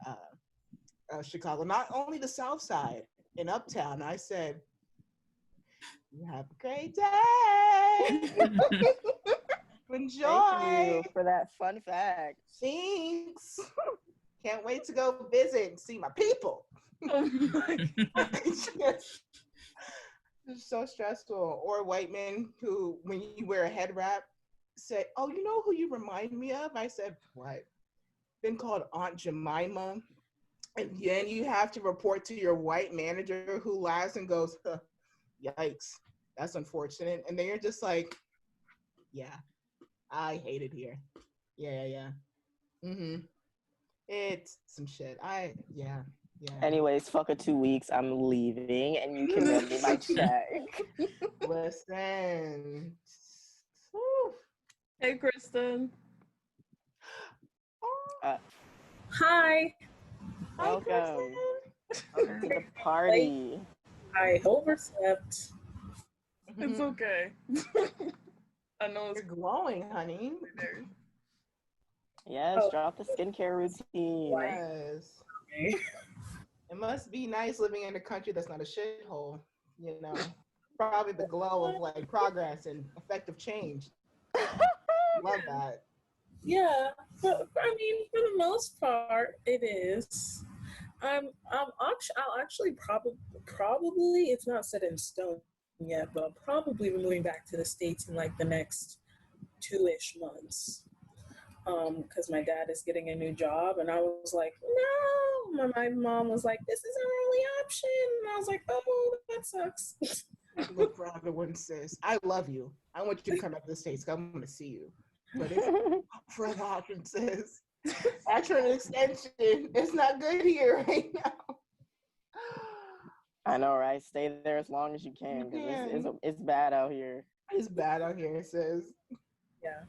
Chicago? Not only the South Side, in Uptown. I said, you have a great day. Enjoy. Thank you for that fun fact. Thanks. Can't wait to go visit and see my people. Oh my God. It's so stressful. Or white men who, when you wear a head wrap, say, oh, you know who you remind me of? I said, what? Been called Aunt Jemima. And then you have to report to your white manager who laughs and goes, huh, yikes, that's unfortunate. And then you're just like, yeah, I hate it here. Yeah. It's some shit. Yeah. Anyways, fuck it, 2 weeks. I'm leaving, and you can mail me my check. Listen. Hey, Cristen. Hi. Welcome to the party. I overslept. It's okay. I know it's You're glowing, honey. there. Yes, drop the skincare routine. Yes. It must be nice living in a country that's not a shithole, you know. Probably the glow of like progress and effective change. Love that. Yeah, but I mean, for the most part, it is. I'll actually probably it's not set in stone yet, but I'll probably be moving back to the States in like the next 2-ish months. Because my dad is getting a new job, and I was like, no. My mom was like, this is our only option, and I was like, oh, that sucks. Look for other ones, sis. I love you. I want you to come back to the States. I want to see you. But it's for other options, sis. After an extension, it's not good here right now. I know, right? Stay there as long as you can, because it's bad out here. It's bad out here, sis. Yeah.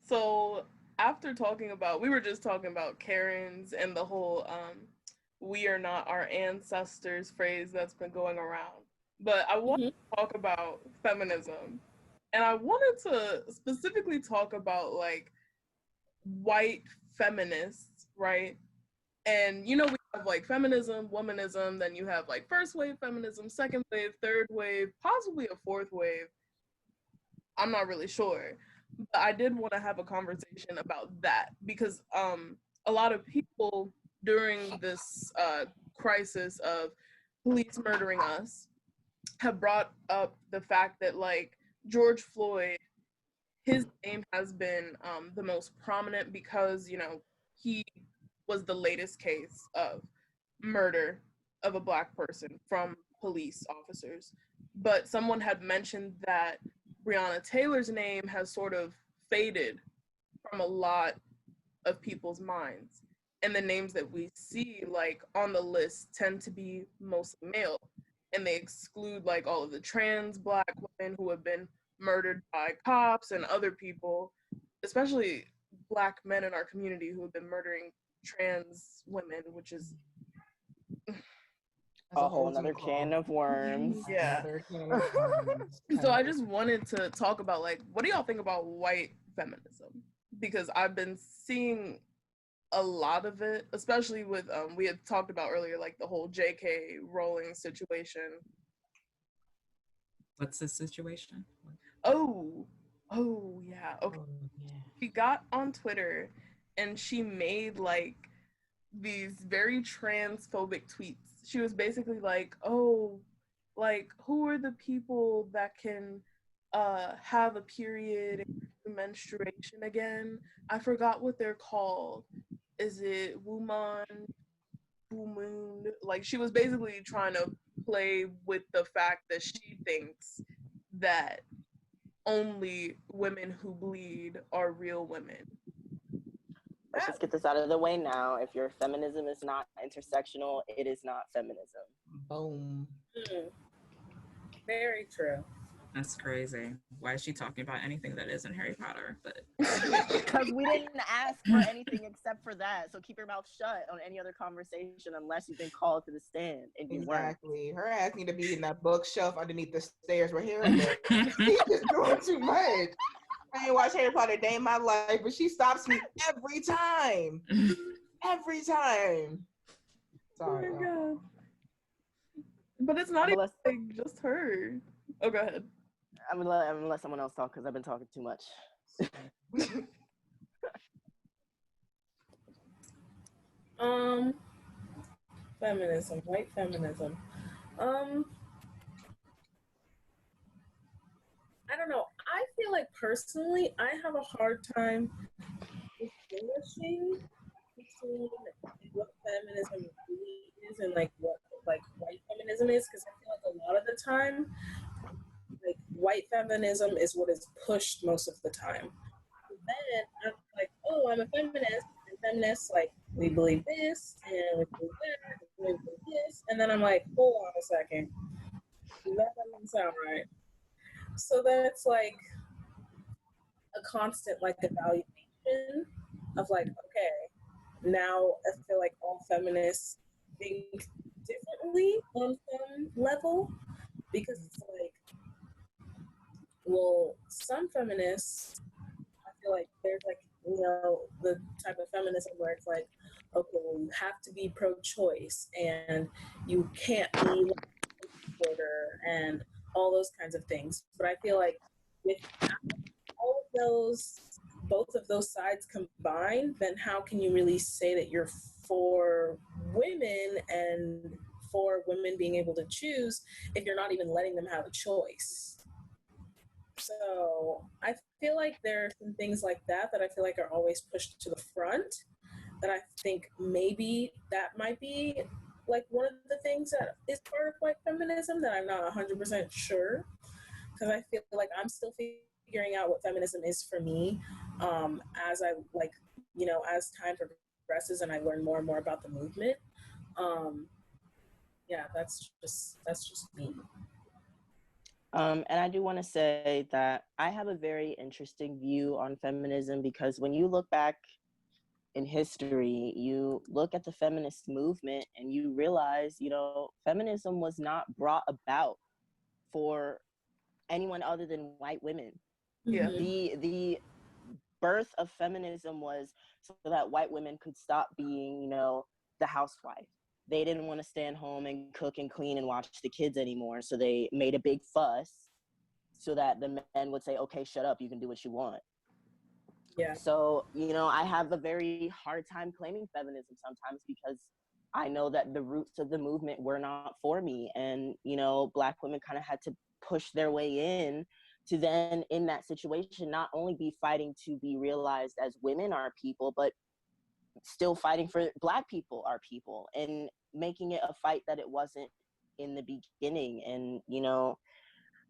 So after we were just talking about Karens and the whole "we are not our ancestors" phrase that's been going around. But I want to talk about feminism, and I wanted to specifically talk about like white feminists, right? And we have like feminism, womanism, then you have like first wave feminism, second wave, third wave, possibly a fourth wave. I'm not really sure. But I did want to have a conversation about that because a lot of people during this crisis of police murdering us have brought up the fact that like George Floyd, his name has been the most prominent because he was the latest case of murder of a Black person from police officers. But someone had mentioned that Breonna Taylor's name has sort of faded from a lot of people's minds. And the names that we see like on the list tend to be mostly male. And they exclude like all of the trans Black women who have been murdered by cops and other people, especially Black men in our community who have been murdering trans women, which is a whole nother can of worms. Yeah. So I just wanted to talk about like, what do y'all think about white feminism? Because I've been seeing a lot of it, especially with we had talked about earlier, like the whole J.K. Rowling situation. What's the situation? Oh yeah. Okay. She got on Twitter and she made like these very transphobic tweets. She was basically like, oh, like who are the people that can have a period and menstruation again? I forgot what they're called. Is it woman, moon? Like she was basically trying to play with the fact that she thinks that only women who bleed are real women. Let's just get this out of the way now. If your feminism is not intersectional, it is not feminism. Boom. Very true. That's crazy. Why is she talking about anything that isn't Harry Potter? But because we didn't ask for anything except for that. So keep your mouth shut on any other conversation unless you've been called to the stand and you exactly. Her asking to be in that bookshelf underneath the stairs right here. She's just doing too much. I ain't watched Harry Potter a day in my life, but she stops me every time. Every time. Sorry. Oh my God. But it's not even like just her. Oh, go ahead. I'm gonna let someone else talk because I've been talking too much. Feminism, white feminism. I don't know. I feel like personally, I have a hard time distinguishing between what feminism really is and like what like white feminism is, because I feel like a lot of the time, like white feminism is what is pushed most of the time. Then I'm like, oh, I'm a feminist, and feminists like we believe this and we believe that, and we believe this, and then I'm like, hold on a second, that doesn't sound right. So then it's like a constant like evaluation of like, okay, now I feel like all feminists think differently on some level, because it's like, well, some feminists, I feel like there's like, the type of feminism where it's like, okay, well, you have to be pro-choice and you can't be like supporter and all those kinds of things. But I feel like with all of those, both of those sides combined, then how can you really say that you're for women and for women being able to choose if you're not even letting them have a choice? So I feel like there are some things like that I feel like are always pushed to the front, that I think maybe that might be like one of the things that is part of white feminism that I'm not 100% sure, because I feel like I'm still figuring out what feminism is for me, as I like, as time progresses and I learn more and more about the movement. yeah, that's just me. And I do want to say that I have a very interesting view on feminism, because when you look back in history, you look at the feminist movement and you realize, you know, feminism was not brought about for anyone other than white women. Yeah. The birth of feminism was so that white women could stop being, you know, the housewife. They didn't want to stand home and cook and clean and watch the kids anymore, so they made a big fuss so that the men would say, okay, shut up, you can do what you want. Yeah. So, you know, I have a very hard time claiming feminism sometimes, because I know that the roots of the movement were not for me. And, you know, Black women kind of had to push their way in to then, in that situation, not only be fighting to be realized as women are people, but still fighting for Black people are people, and making it a fight that it wasn't in the beginning. And, you know,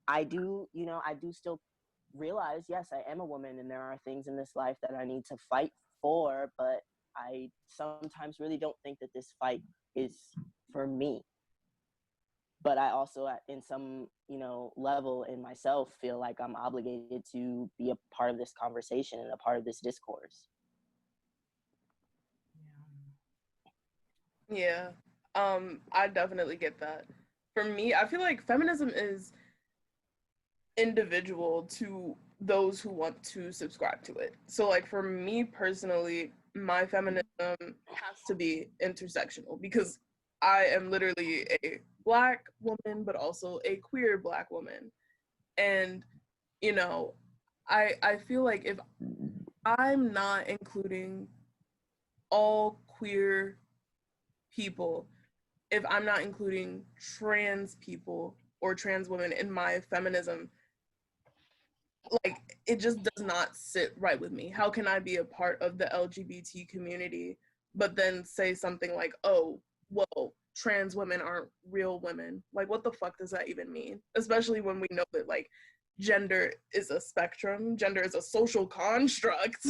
I do still realize, yes, I am a woman and there are things in this life that I need to fight for, but I sometimes really don't think that this fight is for me. But I also, in some, you know, level in myself, feel like I'm obligated to be a part of this conversation and a part of this discourse. Yeah. I definitely get that. For me, I feel like feminism is individual to those who want to subscribe to it. So like for me personally, my feminism has to be intersectional, because I am literally a Black woman, but also a queer Black woman. And, you know, I feel like if I'm not including all queer people, if I'm not including trans people or trans women in my feminism, like it just does not sit right with me. How can I be a part of the LGBT community but then say something like, oh, well, trans women aren't real women? Like, what the fuck does that even mean? Especially when we know that like gender is a spectrum, gender is a social construct.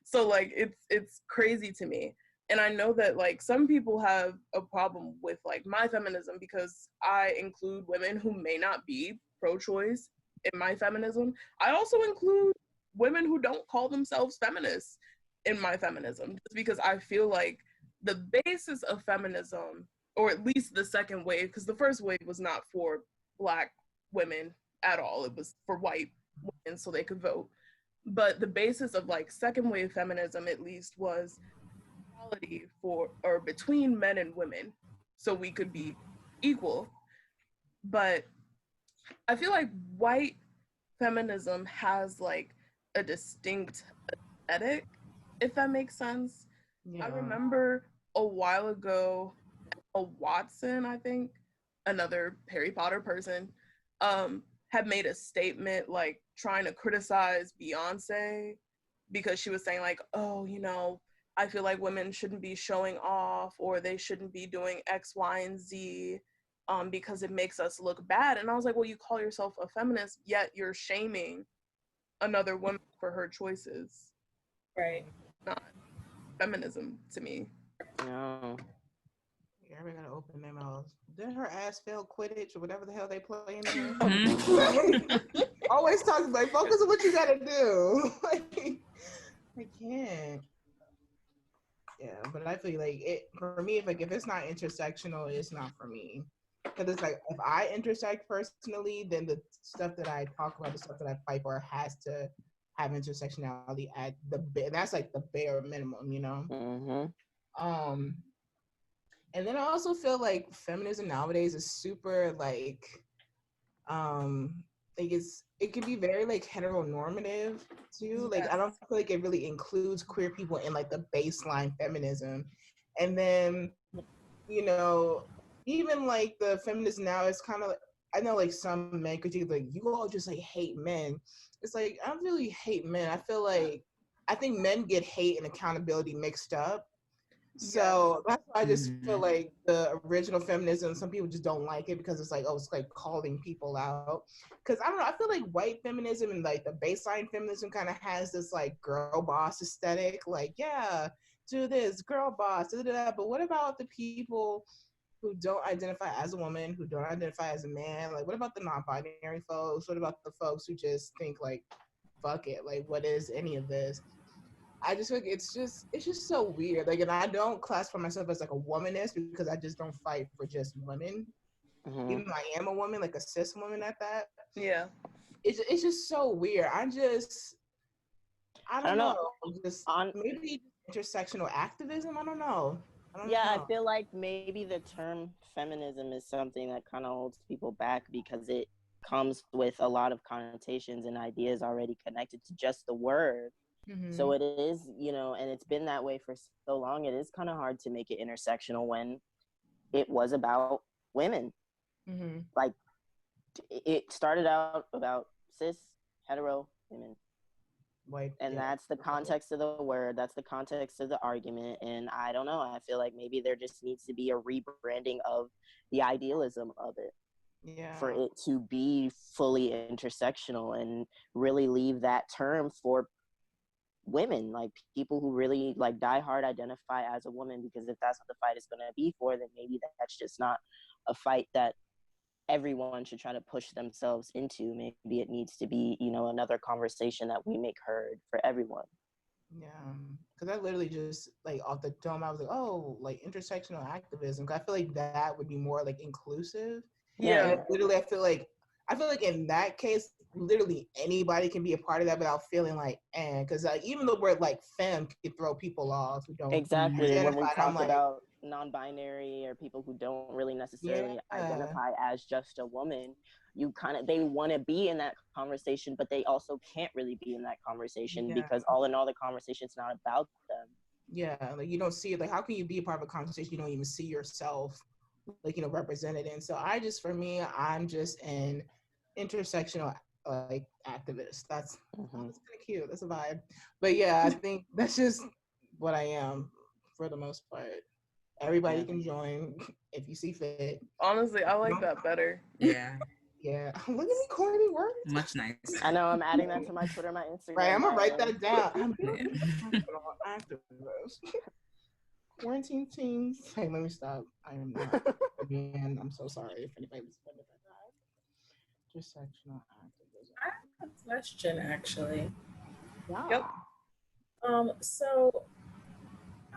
So like it's crazy to me. And I know that like some people have a problem with like my feminism because I include women who may not be pro-choice in my feminism. I also include women who don't call themselves feminists in my feminism, just because I feel like the basis of feminism, or at least the second wave, because the first wave was not for Black women at all, it was for white women so they could vote. But the basis of like second wave feminism at least was equality for, or between men and women, so we could be equal. But I feel like white feminism has like a distinct aesthetic, if that makes sense. Yeah. I remember a while ago, Emma Watson, I think, another Harry Potter person, had made a statement like trying to criticize Beyonce because she was saying like, oh, you know, I feel like women shouldn't be showing off, or they shouldn't be doing X, Y, and Z, because it makes us look bad. And I was like, well, you call yourself a feminist, yet you're shaming another woman for her choices. Right. Not feminism to me. No. Yeah, we're gonna open their mouths. Did her ass fail Quidditch or whatever the hell they play in there? Always talking like, focus on what you gotta do. Like, I can't. Yeah, but I feel like it for me. If it's not intersectional, it's not for me. Because it's like if I intersect personally, then the stuff that I talk about, the stuff that I fight for, has to have intersectionality at the that's like the bare minimum, you know. Mm-hmm. And then I also feel like feminism nowadays is super like it can be very like heteronormative too. Like I don't feel like it really includes queer people in like the baseline feminism. And then, you know, even like the feminism now is kind of, I know like some men critique like, you all just like hate men. It's like, I don't really hate men. I think men get hate and accountability mixed up. So that's why I just feel like the original feminism, some people just don't like it because it's like, oh, it's like calling people out. Because I don't know, I feel like white feminism and like the baseline feminism kind of has this like girl boss aesthetic. Like, yeah, do this, girl boss, da, da, da. But what about the people who don't identify as a woman, who don't identify as a man? Like, what about the non-binary folks? What about the folks who just think like, fuck it, like, what is any of this? I just think it's just so weird. Like, and I don't classify myself as like a womanist because I just don't fight for just women. Mm-hmm. Even though I am a woman, like a cis woman at that. Yeah. It's just so weird. I don't know. Just maybe intersectional activism. I don't know. I feel like maybe the term feminism is something that kind of holds people back because it comes with a lot of connotations and ideas already connected to just the word. Mm-hmm. So it is, and it's been that way for so long. It is kind of hard to make it intersectional when it was about women. Mm-hmm. Like, it started out about cis, hetero women. White, and that's the context of the word. That's the context of the argument. And I don't know. I feel like maybe there just needs to be a rebranding of the idealism of it. Yeah. For it to be fully intersectional and really leave that term for women, like people who really like die hard identify as a woman, because if that's what the fight is going to be for, then maybe that's just not a fight that everyone should try to push themselves into. Maybe it needs to be, another conversation that we make heard for everyone. Yeah, because I literally just like off the dome, I was like, oh, like intersectional activism. I feel like that would be more like inclusive. Yeah, and literally, I feel like in that case, literally anybody can be a part of that without feeling like, because like even the word like femme can throw people off who don't exactly when we talk about non-binary or people who don't really necessarily identify as just a woman. They want to be in that conversation, but they also can't really be in that conversation because all in all, the conversation's not about them. Yeah, like you don't see it. Like, how can you be a part of a conversation you don't even see yourself, like, represented in? So I'm just an intersectional like activist. That's kind of cute. That's a vibe. But yeah, I think that's just what I am for the most part. Everybody can join if you see fit. Honestly, I like that better. Yeah. Yeah. Look at me corny words. Much nice. I know, I'm adding that to my Twitter, my Instagram. Right, I'm gonna write that down. I'm activist. Quarantine teens. Hey, let me stop. I am not. Again, I'm so sorry if anybody was offended by that. Intersectional activism. I have a question, actually. Yeah. Yep. So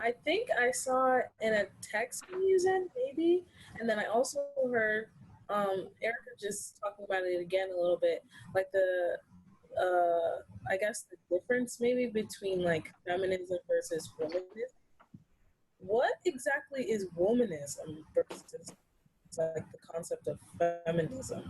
I think I saw it in a text using maybe, and then I also heard Erika just talking about it again a little bit, like the I guess the difference maybe between like feminism versus womanism. What exactly is womanism versus like the concept of feminism?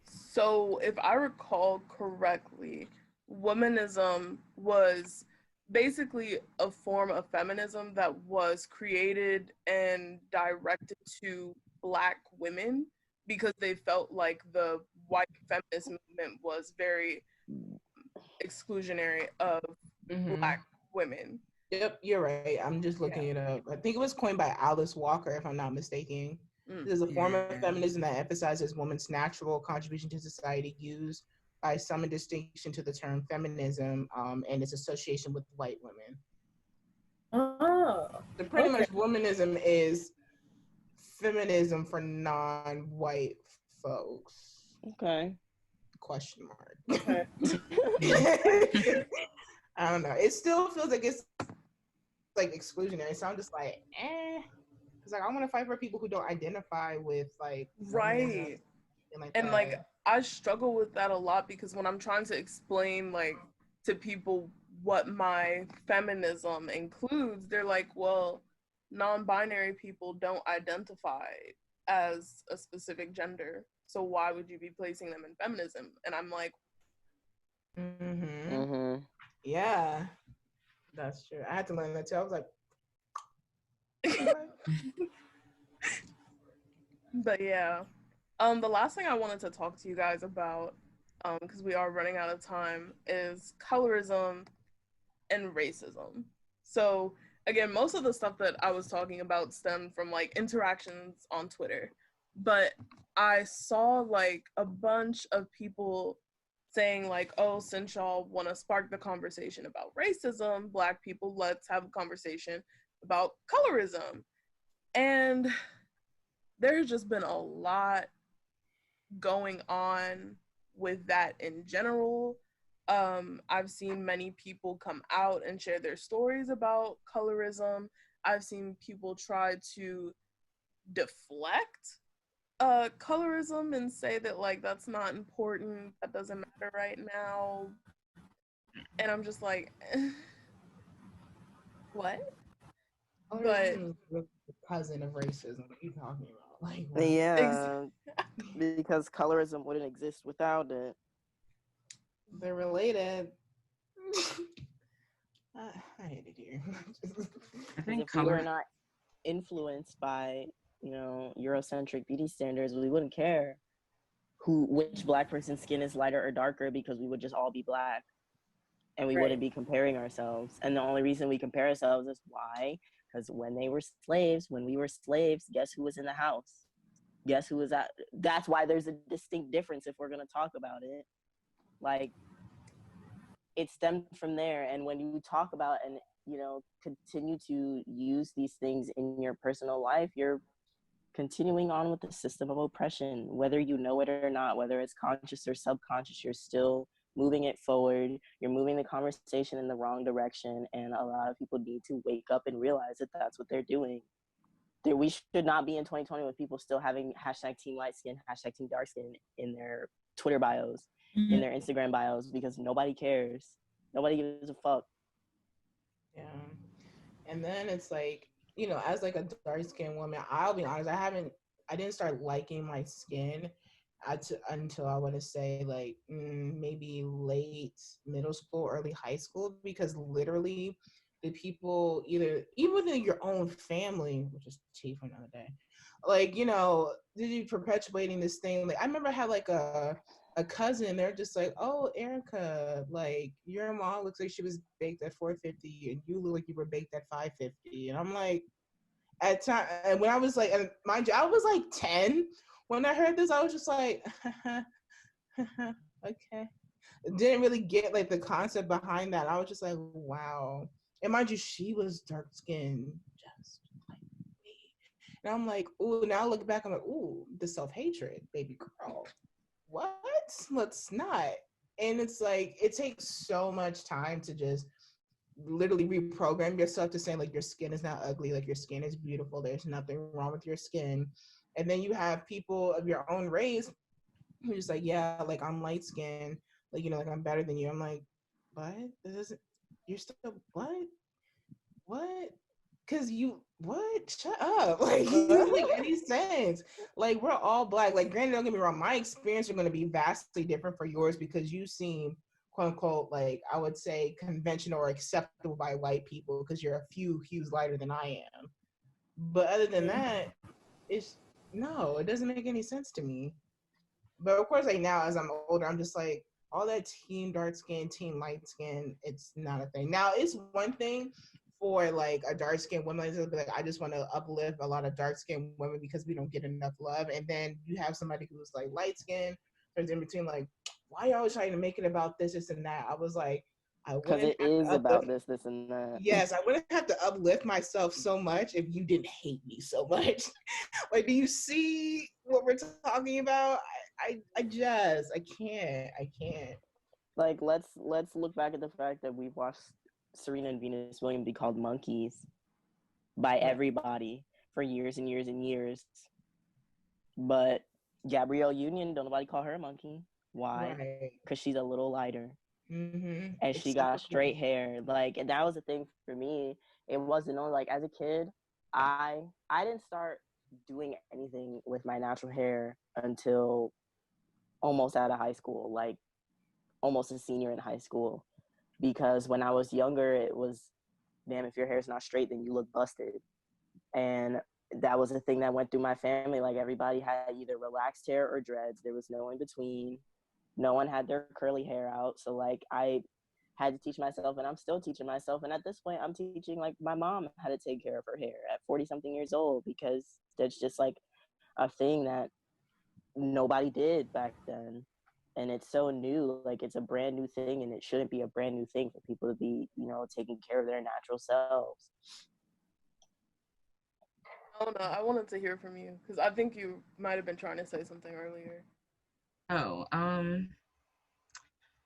So if I recall correctly, womanism was basically a form of feminism that was created and directed to Black women because they felt like the white feminist movement was very exclusionary of Black women. Yep, you're right. I'm just looking it up. I think it was coined by Alice Walker, if I'm not mistaken. There's a form of feminism that emphasizes women's natural contribution to society, used by some in distinction to the term feminism and its association with white women. Oh. So pretty much womanism is feminism for non-white folks. Okay. Question mark. Okay. I don't know. It still feels like it's like exclusionary. So I'm just like, It's like I want to fight for people who don't identify with like right. And like I struggle with that a lot because when I'm trying to explain like to people what my feminism includes, they're like, well, non-binary people don't identify as a specific gender, so why would you be placing them in feminism? And I'm like, yeah, that's true. I had to learn that too. I was like, but yeah, the last thing I wanted to talk to you guys about, because we are running out of time, is colorism and racism. So again, most of the stuff that I was talking about stemmed from like interactions on Twitter, but I saw like a bunch of people saying like, oh, since y'all want to spark the conversation about racism, Black people, let's have a conversation about colorism. And there's just been a lot going on with that in general. I've seen many people come out and share their stories about colorism. I've seen people try to deflect colorism and say that like that's not important, that doesn't matter right now. And I'm just like what? But Colorism is the cousin of racism. What are you talking about? Like, what? Yeah, because colorism wouldn't exist without it. They're related. I hate it here. I think If we were not influenced by, Eurocentric beauty standards, we wouldn't care which Black person's skin is lighter or darker, because we would just all be Black, and we wouldn't be comparing ourselves. And the only reason we compare ourselves is why? Because when we were slaves, guess who was in the house? Guess who was at? That's why there's a distinct difference if we're gonna talk about it. Like, it stemmed from there. And when you talk about and continue to use these things in your personal life, you're continuing on with the system of oppression, whether you know it or not, whether it's conscious or subconscious. You're still moving it forward. You're moving the conversation in the wrong direction, and a lot of people need to wake up and realize that that's what they're doing. We should not be in 2020 with people still having hashtag team light skin, hashtag team dark skin in their Twitter bios, in their Instagram bios, because nobody cares. Nobody gives a fuck. Yeah. And then it's like, as like a dark skinned woman, I'll be honest, I didn't start liking my skin until I want to say like maybe late middle school, early high school, because literally the people even in your own family, which is tea for another day, like, did you perpetuating this thing? Like, I remember I had like a cousin, they're just like, oh, Erika, like your mom looks like she was baked at 450 and you look like you were baked at 550. And I'm like, at time, and when I was like, and mind you, I was like 10 when I heard this. I was just like, okay. Didn't really get like the concept behind that. I was just like, wow. And mind you, she was dark skinned just like me. And I'm like, ooh, now I look back, I'm like, ooh, the self-hatred, baby girl. What? Let's not. And it's like, it takes so much time to just literally reprogram yourself to saying like your skin is not ugly, like your skin is beautiful, there's nothing wrong with your skin. And then you have people of your own race who's just like, yeah, like I'm light skinned, like, like I'm better than you. I'm like, what? This isn't, you're still what? Cause what? Shut up. Like, it doesn't make any sense. Like, we're all Black. Like, granted, don't get me wrong, my experience are going to be vastly different for yours because you seem, quote unquote, like, I would say conventional or acceptable by white people because you're a few hues lighter than I am. But other than that, no, it doesn't make any sense to me. But of course, like now as I'm older, I'm just like, all that team dark skin, team light skin, it's not a thing. Now, it's one thing for like a dark skinned woman, like I just want to uplift a lot of dark skinned women because we don't get enough love. And then you have somebody who's like light skinned, turns in between, like, why y'all trying to make it about this and that? I was like, I Because wouldn't it is about this and that. Yes, I wouldn't have to uplift myself so much if you didn't hate me so much. Like, do you see what we're talking about? I can't. Like, let's look back at the fact that we've watched Serena and Venus Williams be called monkeys by everybody for years and years and years. But Gabrielle Union, don't nobody call her a monkey. Why? Because she's a little lighter. Mm-hmm. And she got straight hair. Like, and that was the thing for me. It wasn't only like as a kid, I didn't start doing anything with my natural hair until almost out of high school, like almost a senior in high school. Because when I was younger, it was, damn, if your hair's not straight, then you look busted. And that was the thing that went through my family. Like, everybody had either relaxed hair or dreads. There was no in between. No one had their curly hair out. So like, I had to teach myself, and I'm still teaching myself. And at this point, I'm teaching like my mom how to take care of her hair at 40 something years old, because that's just like a thing that nobody did back then. And it's so new, like it's a brand new thing, and it shouldn't be a brand new thing for people to be, taking care of their natural selves. Oh no, I wanted to hear from you because I think you might have been trying to say something earlier. Oh,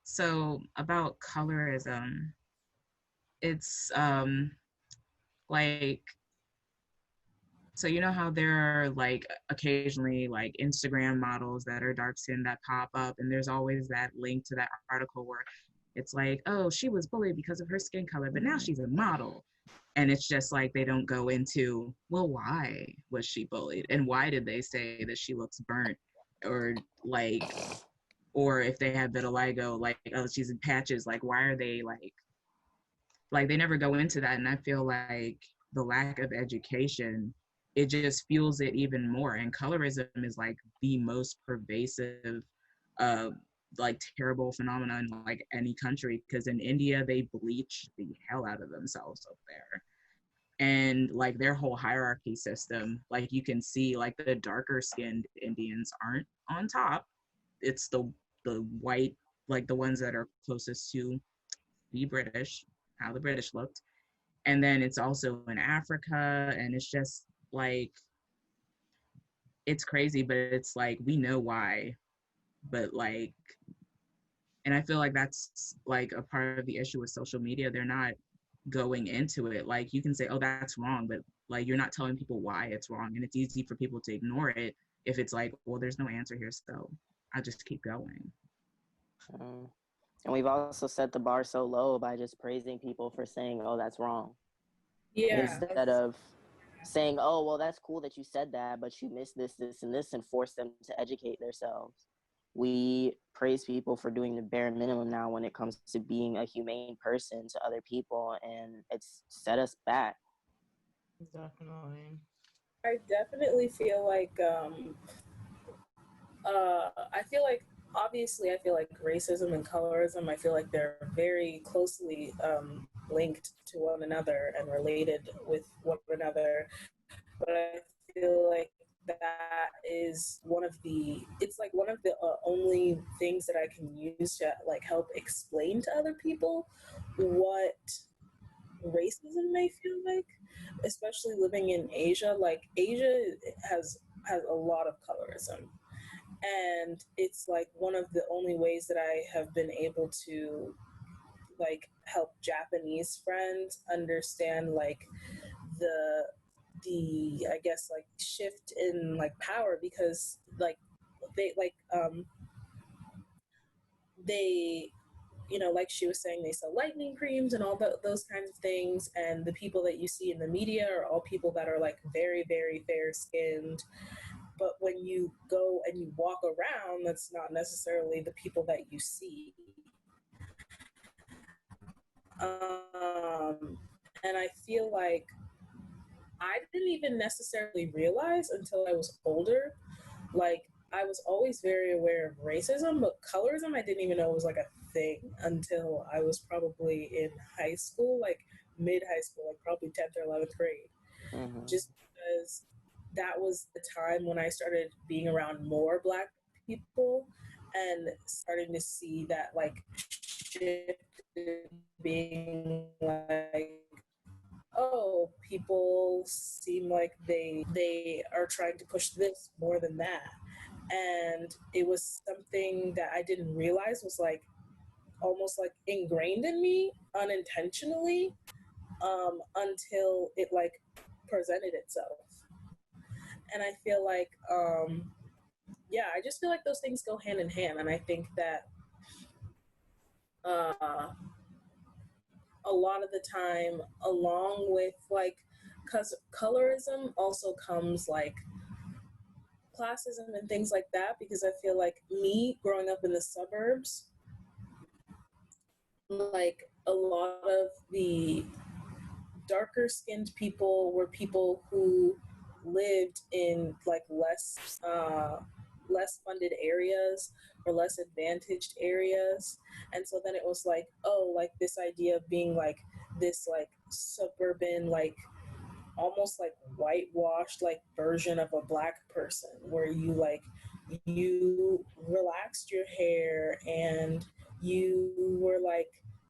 so about colorism, it's like, so you know how there are like occasionally like Instagram models that are dark skinned that pop up, and there's always that link to that article where it's like, oh, she was bullied because of her skin color, but now she's a model. And it's just like they don't go into, well, why was she bullied? And why did they say that she looks burnt? Or like, or if they have vitiligo, like, oh, she's in patches, like, why are they like they never go into that. And I feel like the lack of education, it just fuels it even more. And colorism is like the most pervasive uh like terrible phenomenon in like any country, because in India they bleach the hell out of themselves up there. And like their whole hierarchy system, like you can see like the darker skinned Indians aren't on top. It's the white, like the ones that are closest to the British, how the British looked. And then it's also in Africa, and it's just like, it's crazy, but it's like we know why. But like, and I feel like that's like a part of the issue with social media. They're not going into it. Like you can say, oh, that's wrong, but like you're not telling people why it's wrong. And it's easy for people to ignore it if it's like, well, there's no answer here, so I just keep going. And we've also set the bar so low by just praising people for saying, oh, that's wrong. Yeah. Instead of saying, oh, well, that's cool that you said that, but you missed this, this, and this, and force them to educate themselves. We praise people for doing the bare minimum now when it comes to being a humane person to other people, and it's set us back. Definitely. I definitely feel like obviously I feel like racism and colorism, I feel like they're very closely linked to one another and related with one another. But I feel like that is it's like one of the only things that I can use to like help explain to other people what racism may feel like, especially living in Asia. Like Asia has a lot of colorism, and it's like one of the only ways that I have been able to like help Japanese friends understand like the I guess like shift in like power, because like they like she was saying, they sell lightning creams and all those kinds of things, and the people that you see in the media are all people that are like very, very fair skinned. But when you go and you walk around, that's not necessarily the people that you see. And I feel like I didn't even necessarily realize until I was older. Like, I was always very aware of racism, but colorism, I didn't even know was like a thing until I was probably in high school, like mid-high school, like probably 10th or 11th grade. Mm-hmm. Just because that was the time when I started being around more Black people and starting to see that like shift being like, oh, people seem like they are trying to push this more than that. And it was something that I didn't realize was like almost like ingrained in me unintentionally, until it like presented itself. And I feel like I just feel like those things go hand in hand. And I think that a lot of the time, along with like, because colorism also comes like classism and things like that, because I feel like me growing up in the suburbs, like a lot of the darker skinned people were people who lived in like less funded areas or less advantaged areas. And so then it was like, oh, like this idea of being like this like suburban, like almost like whitewashed like version of a Black person, where you relaxed your hair and you were like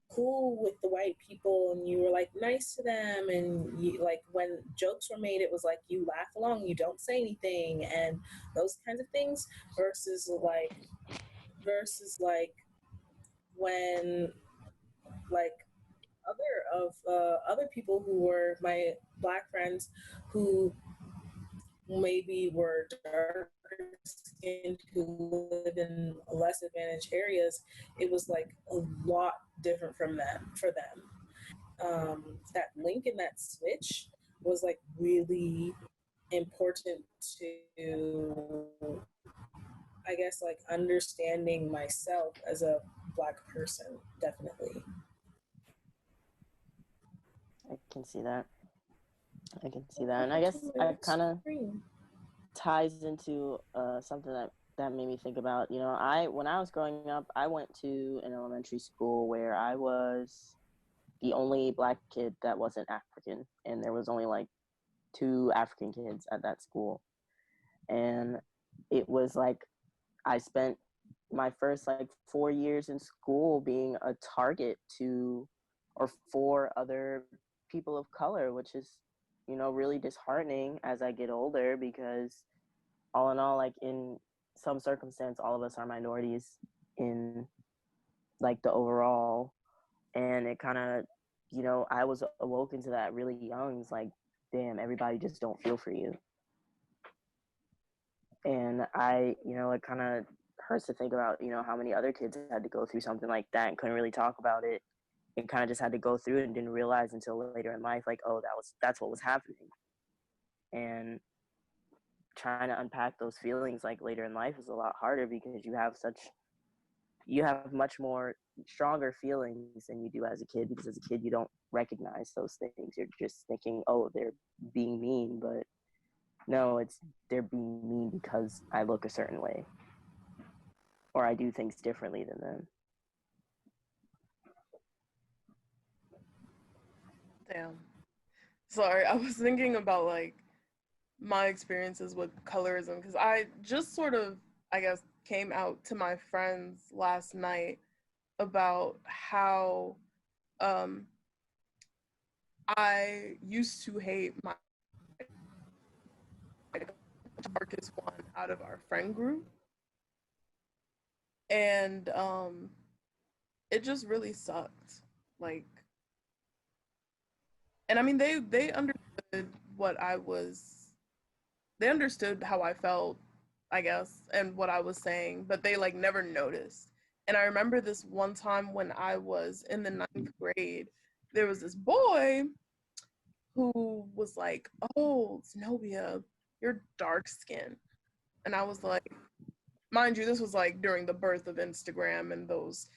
cool with the white people and you were like nice to them, and you, like when jokes were made, it was like you laugh along, you don't say anything, and those kinds of things, versus when like other people who were my black friends who maybe were darker skinned, who live in less advantaged areas, it was like a lot different from them for them. That link and that switch was like really important to, I guess, like understanding myself as a black person, definitely. I can see that. I can see that. And I guess it kind of ties into something that made me think about, you know, when I was growing up, I went to an elementary school where I was the only black kid that wasn't African, and there was only like 2 African kids at that school. And it was like I spent my first like 4 years in school being a target for other people of color, which is, you know, really disheartening as I get older, because all in all, like in some circumstance, all of us are minorities in like the overall. And it kind of, you know, I was awoken to that really young. It's like, damn, everybody just don't feel for you. And you know, it kind of hurts to think about, you know, how many other kids had to go through something like that and couldn't really talk about it, and kind of just had to go through it and didn't realize until later in life, like, oh, that's what was happening. And trying to unpack those feelings like later in life is a lot harder, because you have much more stronger feelings than you do as a kid, because as a kid you don't recognize those things. You're just thinking, oh, they're being mean, but no, they're being mean because I look a certain way or I do things differently than them. Damn. Sorry, I was thinking about like my experiences with colorism, because I just sort of, I guess, came out to my friends last night about how I used to hate my darkest one out of our friend group. And it just really sucked. Like, and I mean, they understood what I was, they understood how I felt, I guess, and what I was saying, but they like never noticed. And I remember this one time when I was in the 9th grade, there was this boy who was like, "Oh, Zenobia, you're dark skinned." And I was like, mind you, this was like during the birth of Instagram and those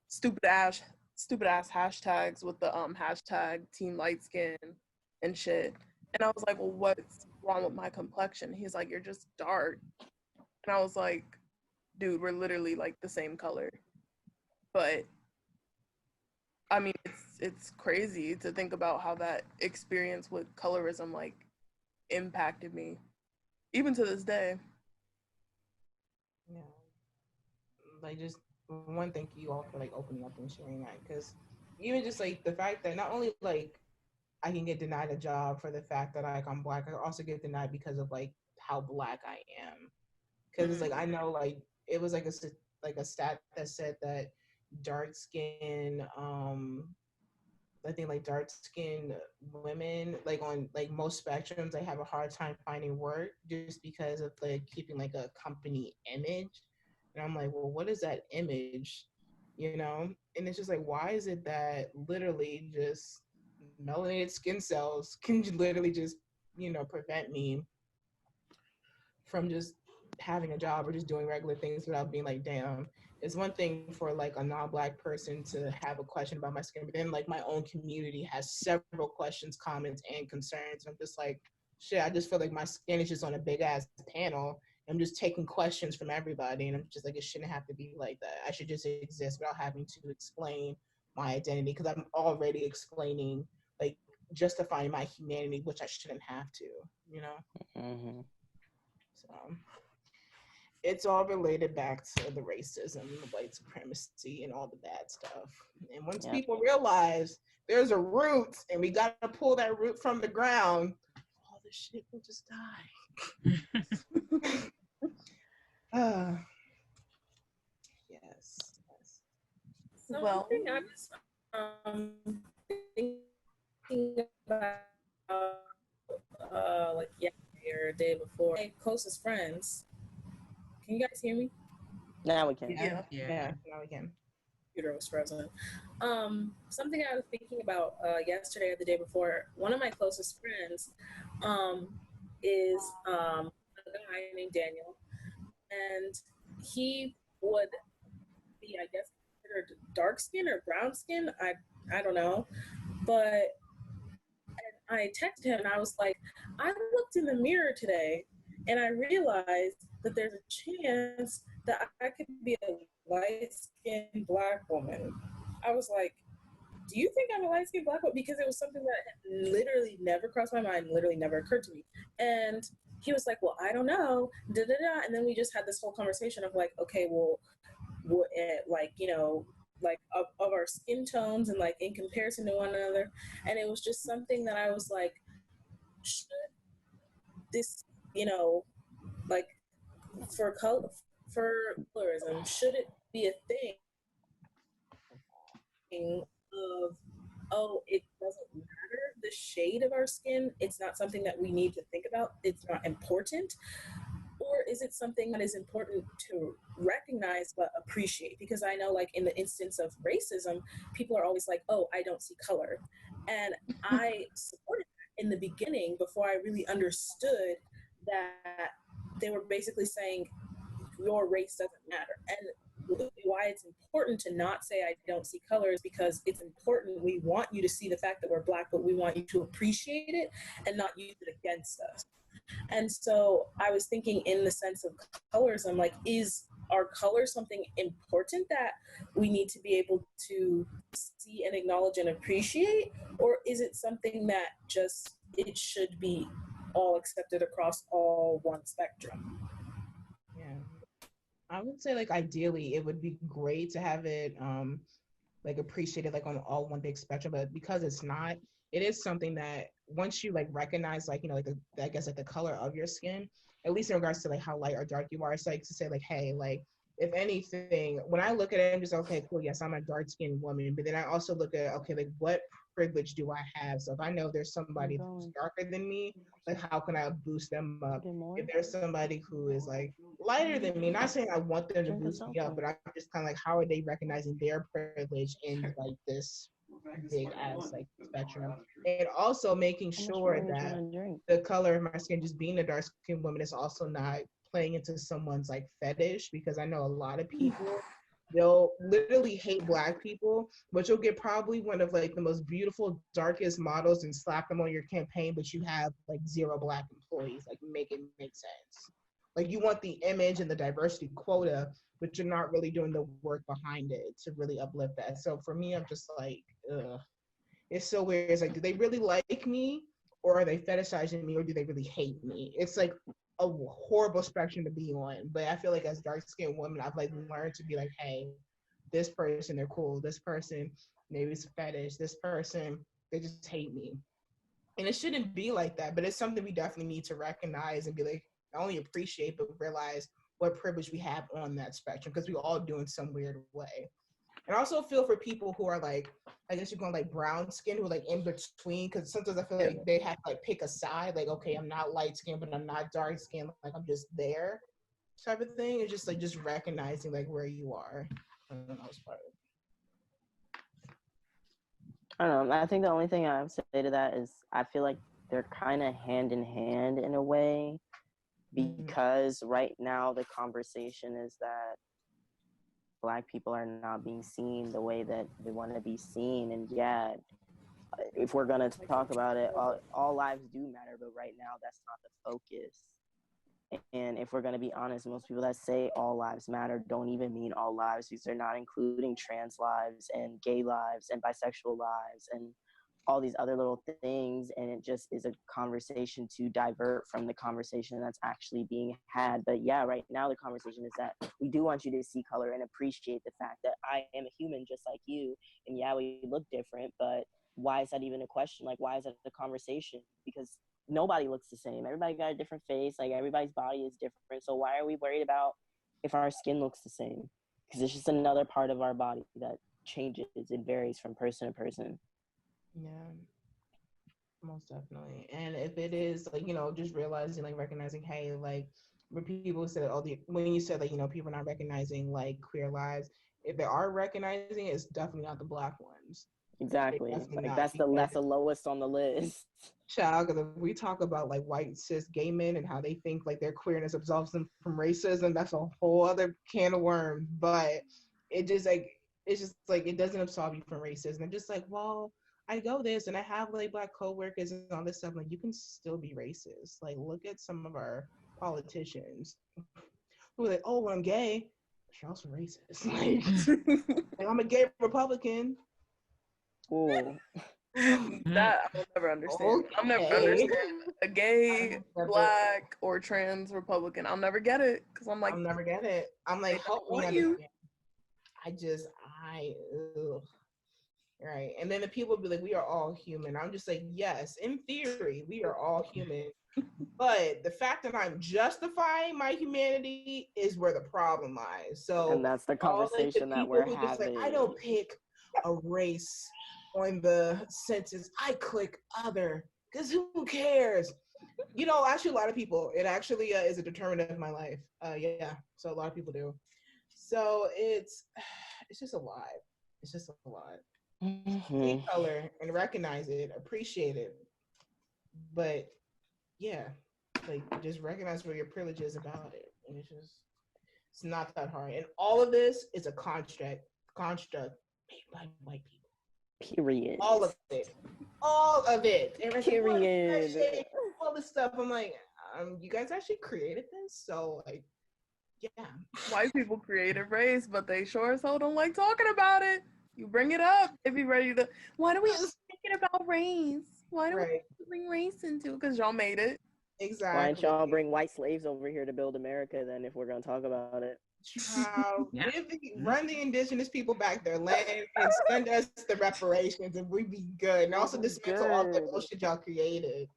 stupid ass hashtags with the hashtag Team Light Skin and shit. And I was like, well, what's wrong with my complexion? He's like, you're just dark. And I was like, dude, we're literally like the same color. But I mean, it's crazy to think about how that experience with colorism like impacted me, even to this day. Yeah, like just one, thank you all for like opening up and sharing that, because even just like the fact that not only like I can get denied a job for the fact that like I'm black, I also get denied because of like how black I am. Because it's like I know like it was like a stat that said that dark skin I think like dark skinned women, like on like most spectrums, they have a hard time finding work just because of like keeping like a company image. And I'm like, well, what is that image? You know? And it's just like, why is it that literally just melanated skin cells can literally just, you know, prevent me from just having a job or just doing regular things without being like, damn. It's one thing for like a non-black person to have a question about my skin, but then like my own community has several questions, comments, and concerns. I'm just like, shit, I just feel like my skin is just on a big ass panel. I'm just taking questions from everybody, and I'm just like, it shouldn't have to be like that. I should just exist without having to explain my identity, because I'm already explaining, like, justifying my humanity, which I shouldn't have to, you know? Mm-hmm. So, it's all related back to the racism, the white supremacy, and all the bad stuff. And once people realize there's a root and we got to pull that root from the ground, all this shit will just die. Yes. Something I was thinking about like yesterday or the day before. My closest friends. Can you guys hear me? Now we can. Yeah. Now we can. Computer was frozen. Something I was thinking about yesterday or the day before. One of my closest friends is a guy named Daniel, and he would be, I guess, considered dark skin or brown skin. I don't know, but I texted him and I was like, I looked in the mirror today and I realized that there's a chance that I could be a light-skinned Black woman. I was like, do you think I'm a light-skinned Black woman? Because it was something that had literally never crossed my mind, literally never occurred to me. And he was like, well, I don't know, da-da-da. And then we just had this whole conversation of like, okay, well, like, you know, like of our skin tones and like in comparison to one another. And it was just something that I was like, should this, you know, like for colorism, should it be a thing of, oh, it doesn't matter the shade of our skin, it's not something that we need to think about, it's not important? Or is it something that is important to recognize but appreciate? Because I know, like, in the instance of racism, people are always like, oh, I don't see color. And I supported that in the beginning before I really understood that they were basically saying your race doesn't matter. And why it's important to not say I don't see color is because it's important. We want you to see the fact that we're Black, but we want you to appreciate it and not use it against us. And so I was thinking in the sense of colorism, like, is our color something important that we need to be able to see and acknowledge and appreciate? Or is it something that just, it should be all accepted across all one spectrum? Yeah. I would say, like, ideally it would be great to have it like appreciated like on all one big spectrum, but because it's not, it is something that once you like recognize, like, you know, like I guess like the color of your skin, at least in regards to like how light or dark you are, it's like to say like, hey, like, if anything, when I look at it, I'm just okay, cool, yes, I'm a dark skinned woman, but then I also look at, okay, like, what privilege do I have? So if I know there's somebody who's darker than me, like, how can I boost them up? If there's somebody who is like lighter than me, not saying I want them to boost me up, but I'm just kind of like, how are they recognizing their privilege in like this big ass like spectrum? And also making sure that the color of my skin, just being a dark skinned woman, is also not playing into someone's like fetish, because I know a lot of people, they'll literally hate Black people, but you'll get probably one of like the most beautiful, darkest models and slap them on your campaign, but you have like 0 Black employees. Like, make it make sense. Like, you want the image and the diversity quota, but you're not really doing the work behind it to really uplift that. So for me, I'm just like, ugh. It's so weird. It's like, do they really like me, or are they fetishizing me, or do they really hate me? It's like a horrible spectrum to be on. But I feel like as dark-skinned women, I've like learned to be like, hey, this person, they're cool. This person, maybe it's a fetish. This person, they just hate me. And it shouldn't be like that, but it's something we definitely need to recognize and be like, not only appreciate, but realize what privilege we have on that spectrum, because we all do in some weird way. And I also feel for people who are like, I guess you're going like brown skin, who are like in between, because sometimes I feel like they have to like pick a side, like, okay, I'm not light skin, but I'm not dark skin, like I'm just there type of thing. It's just like, just recognizing like where you are. I don't know, that was part of it. I don't know. I think the only thing I would say to that is I feel like they're kind of hand in hand in a way, because right now the conversation is that Black people are not being seen the way that they want to be seen. And yeah, if we're going to talk about it, all lives do matter, but right now that's not the focus. And if we're going to be honest, most people that say all lives matter don't even mean all lives, because they're not including trans lives and gay lives and bisexual lives and all these other little things, and it just is a conversation to divert from the conversation that's actually being had. But yeah, right now the conversation is that we do want you to see color and appreciate the fact that I am a human just like you, and yeah, we look different, but why is that even a question? Like, why is that a conversation? Because nobody looks the same. Everybody got a different face. Like, everybody's body is different. So why are we worried about if our skin looks the same? Because it's just another part of our body that changes. It varies from person to person. Yeah, most definitely. And if it is like, just realizing, like, recognizing, hey, like, when people said when you said, like, people not recognizing like queer lives, if they are recognizing it, it's definitely not the Black ones. Exactly. Like, that's the lowest on the list. Child, because if we talk about like white cis gay men and how they think like their queerness absolves them from racism, that's a whole other can of worms. But it's just like it doesn't absolve you from racism. I'm just like, well, I go this and I have like Black coworkers and all this stuff. Like, you can still be racist. Like, look at some of our politicians who are like, oh, well, I'm gay, but you're also racist. Like I'm a gay Republican. Ooh. That I will never understand. Okay. I'll never understand a gay, Black, or trans Republican. I'll never get it because I'm like, I'll never get it. I'm like, help me understand. Ugh. Right. And then the people be like, we are all human. I'm just like, yes, in theory, we are all human. But the fact that I'm justifying my humanity is where the problem lies. So, and that's the conversation that we're having. Just like, I don't pick a race on the census. I click other, because who cares? Actually, a lot of people, it actually is a determinant of my life. Yeah. So a lot of people do. So it's just a lot. It's just a lot. See color and recognize it, appreciate it. But yeah, like, just recognize where your privilege is about it. And it's not that hard. And all of this is a construct made by white people. Period. All of it. And period. All this stuff. I'm like, you guys actually created this? So, like, yeah. White people created race, but they sure as hell don't like talking about it. You bring it up, they be ready to. Why do we thinking about race? Why do we bring race into it? Because y'all made it. Exactly. Why don't y'all bring white slaves over here to build America then, if we're gonna talk about it? Run the indigenous people back their land and send us the reparations, and we'd be good. And also dismantle all the bullshit y'all created.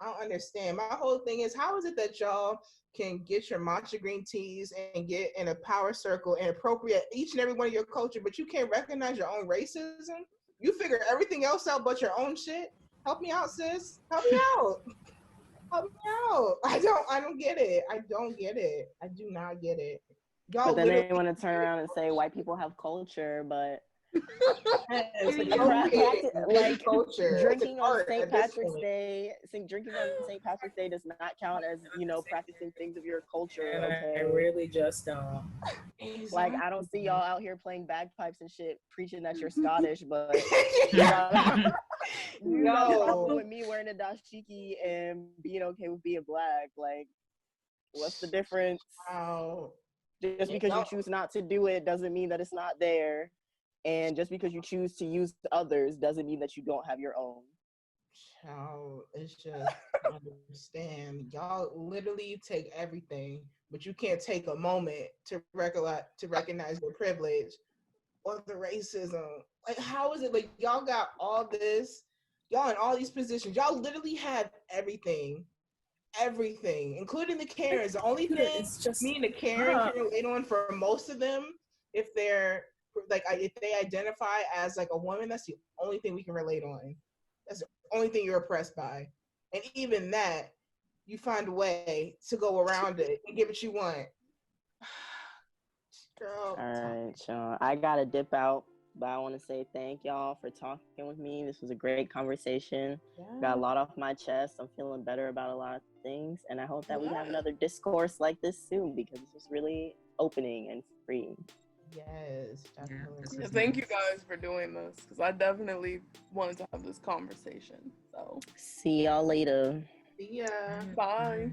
I don't understand. My whole thing is, how is it that y'all can get your matcha green teas and get in a power circle and appropriate each and every one of your culture, but you can't recognize your own racism? You figure everything else out but your own shit? Help me out, sis. Help me out. Help me out. I don't get it. I don't get it. I do not get it. Y'all, but then they want to turn around and say white people have culture, but like culture. Drinking on St. Patrick's Day, drinking on St. Patrick's Day does not count as, practicing things of your culture. Okay, I really just don't. Like, I don't see y'all out here playing bagpipes and shit, preaching that you're Scottish, but with me wearing a dashiki and being okay with being Black. Like, what's the difference? Wow. Just because you choose not to do it doesn't mean that it's not there. And just because you choose to use others doesn't mean that you don't have your own. Child, it's just, understand. Y'all literally take everything, but you can't take a moment to recognize your privilege or the racism. Like, how is it, like, y'all got all this, y'all in all these positions, y'all literally have everything, including the Karens. The only thing it's just me and the Karen can relate on for most of them, if they're like, if they identify as like a woman, that's the only thing we can relate on. That's the only thing you're oppressed by. And even that, you find a way to go around it and get what you want. Girl. All right, y'all. I gotta dip out, but I want to say thank y'all for talking with me. This was a great conversation. Got a lot off my chest. I'm feeling better about a lot of things, and I hope that we have another discourse like this soon, because this was really opening and freeing. Yes, definitely. Yeah, thank you guys for doing this, because I definitely wanted to have this conversation. So see y'all later. See ya. Bye.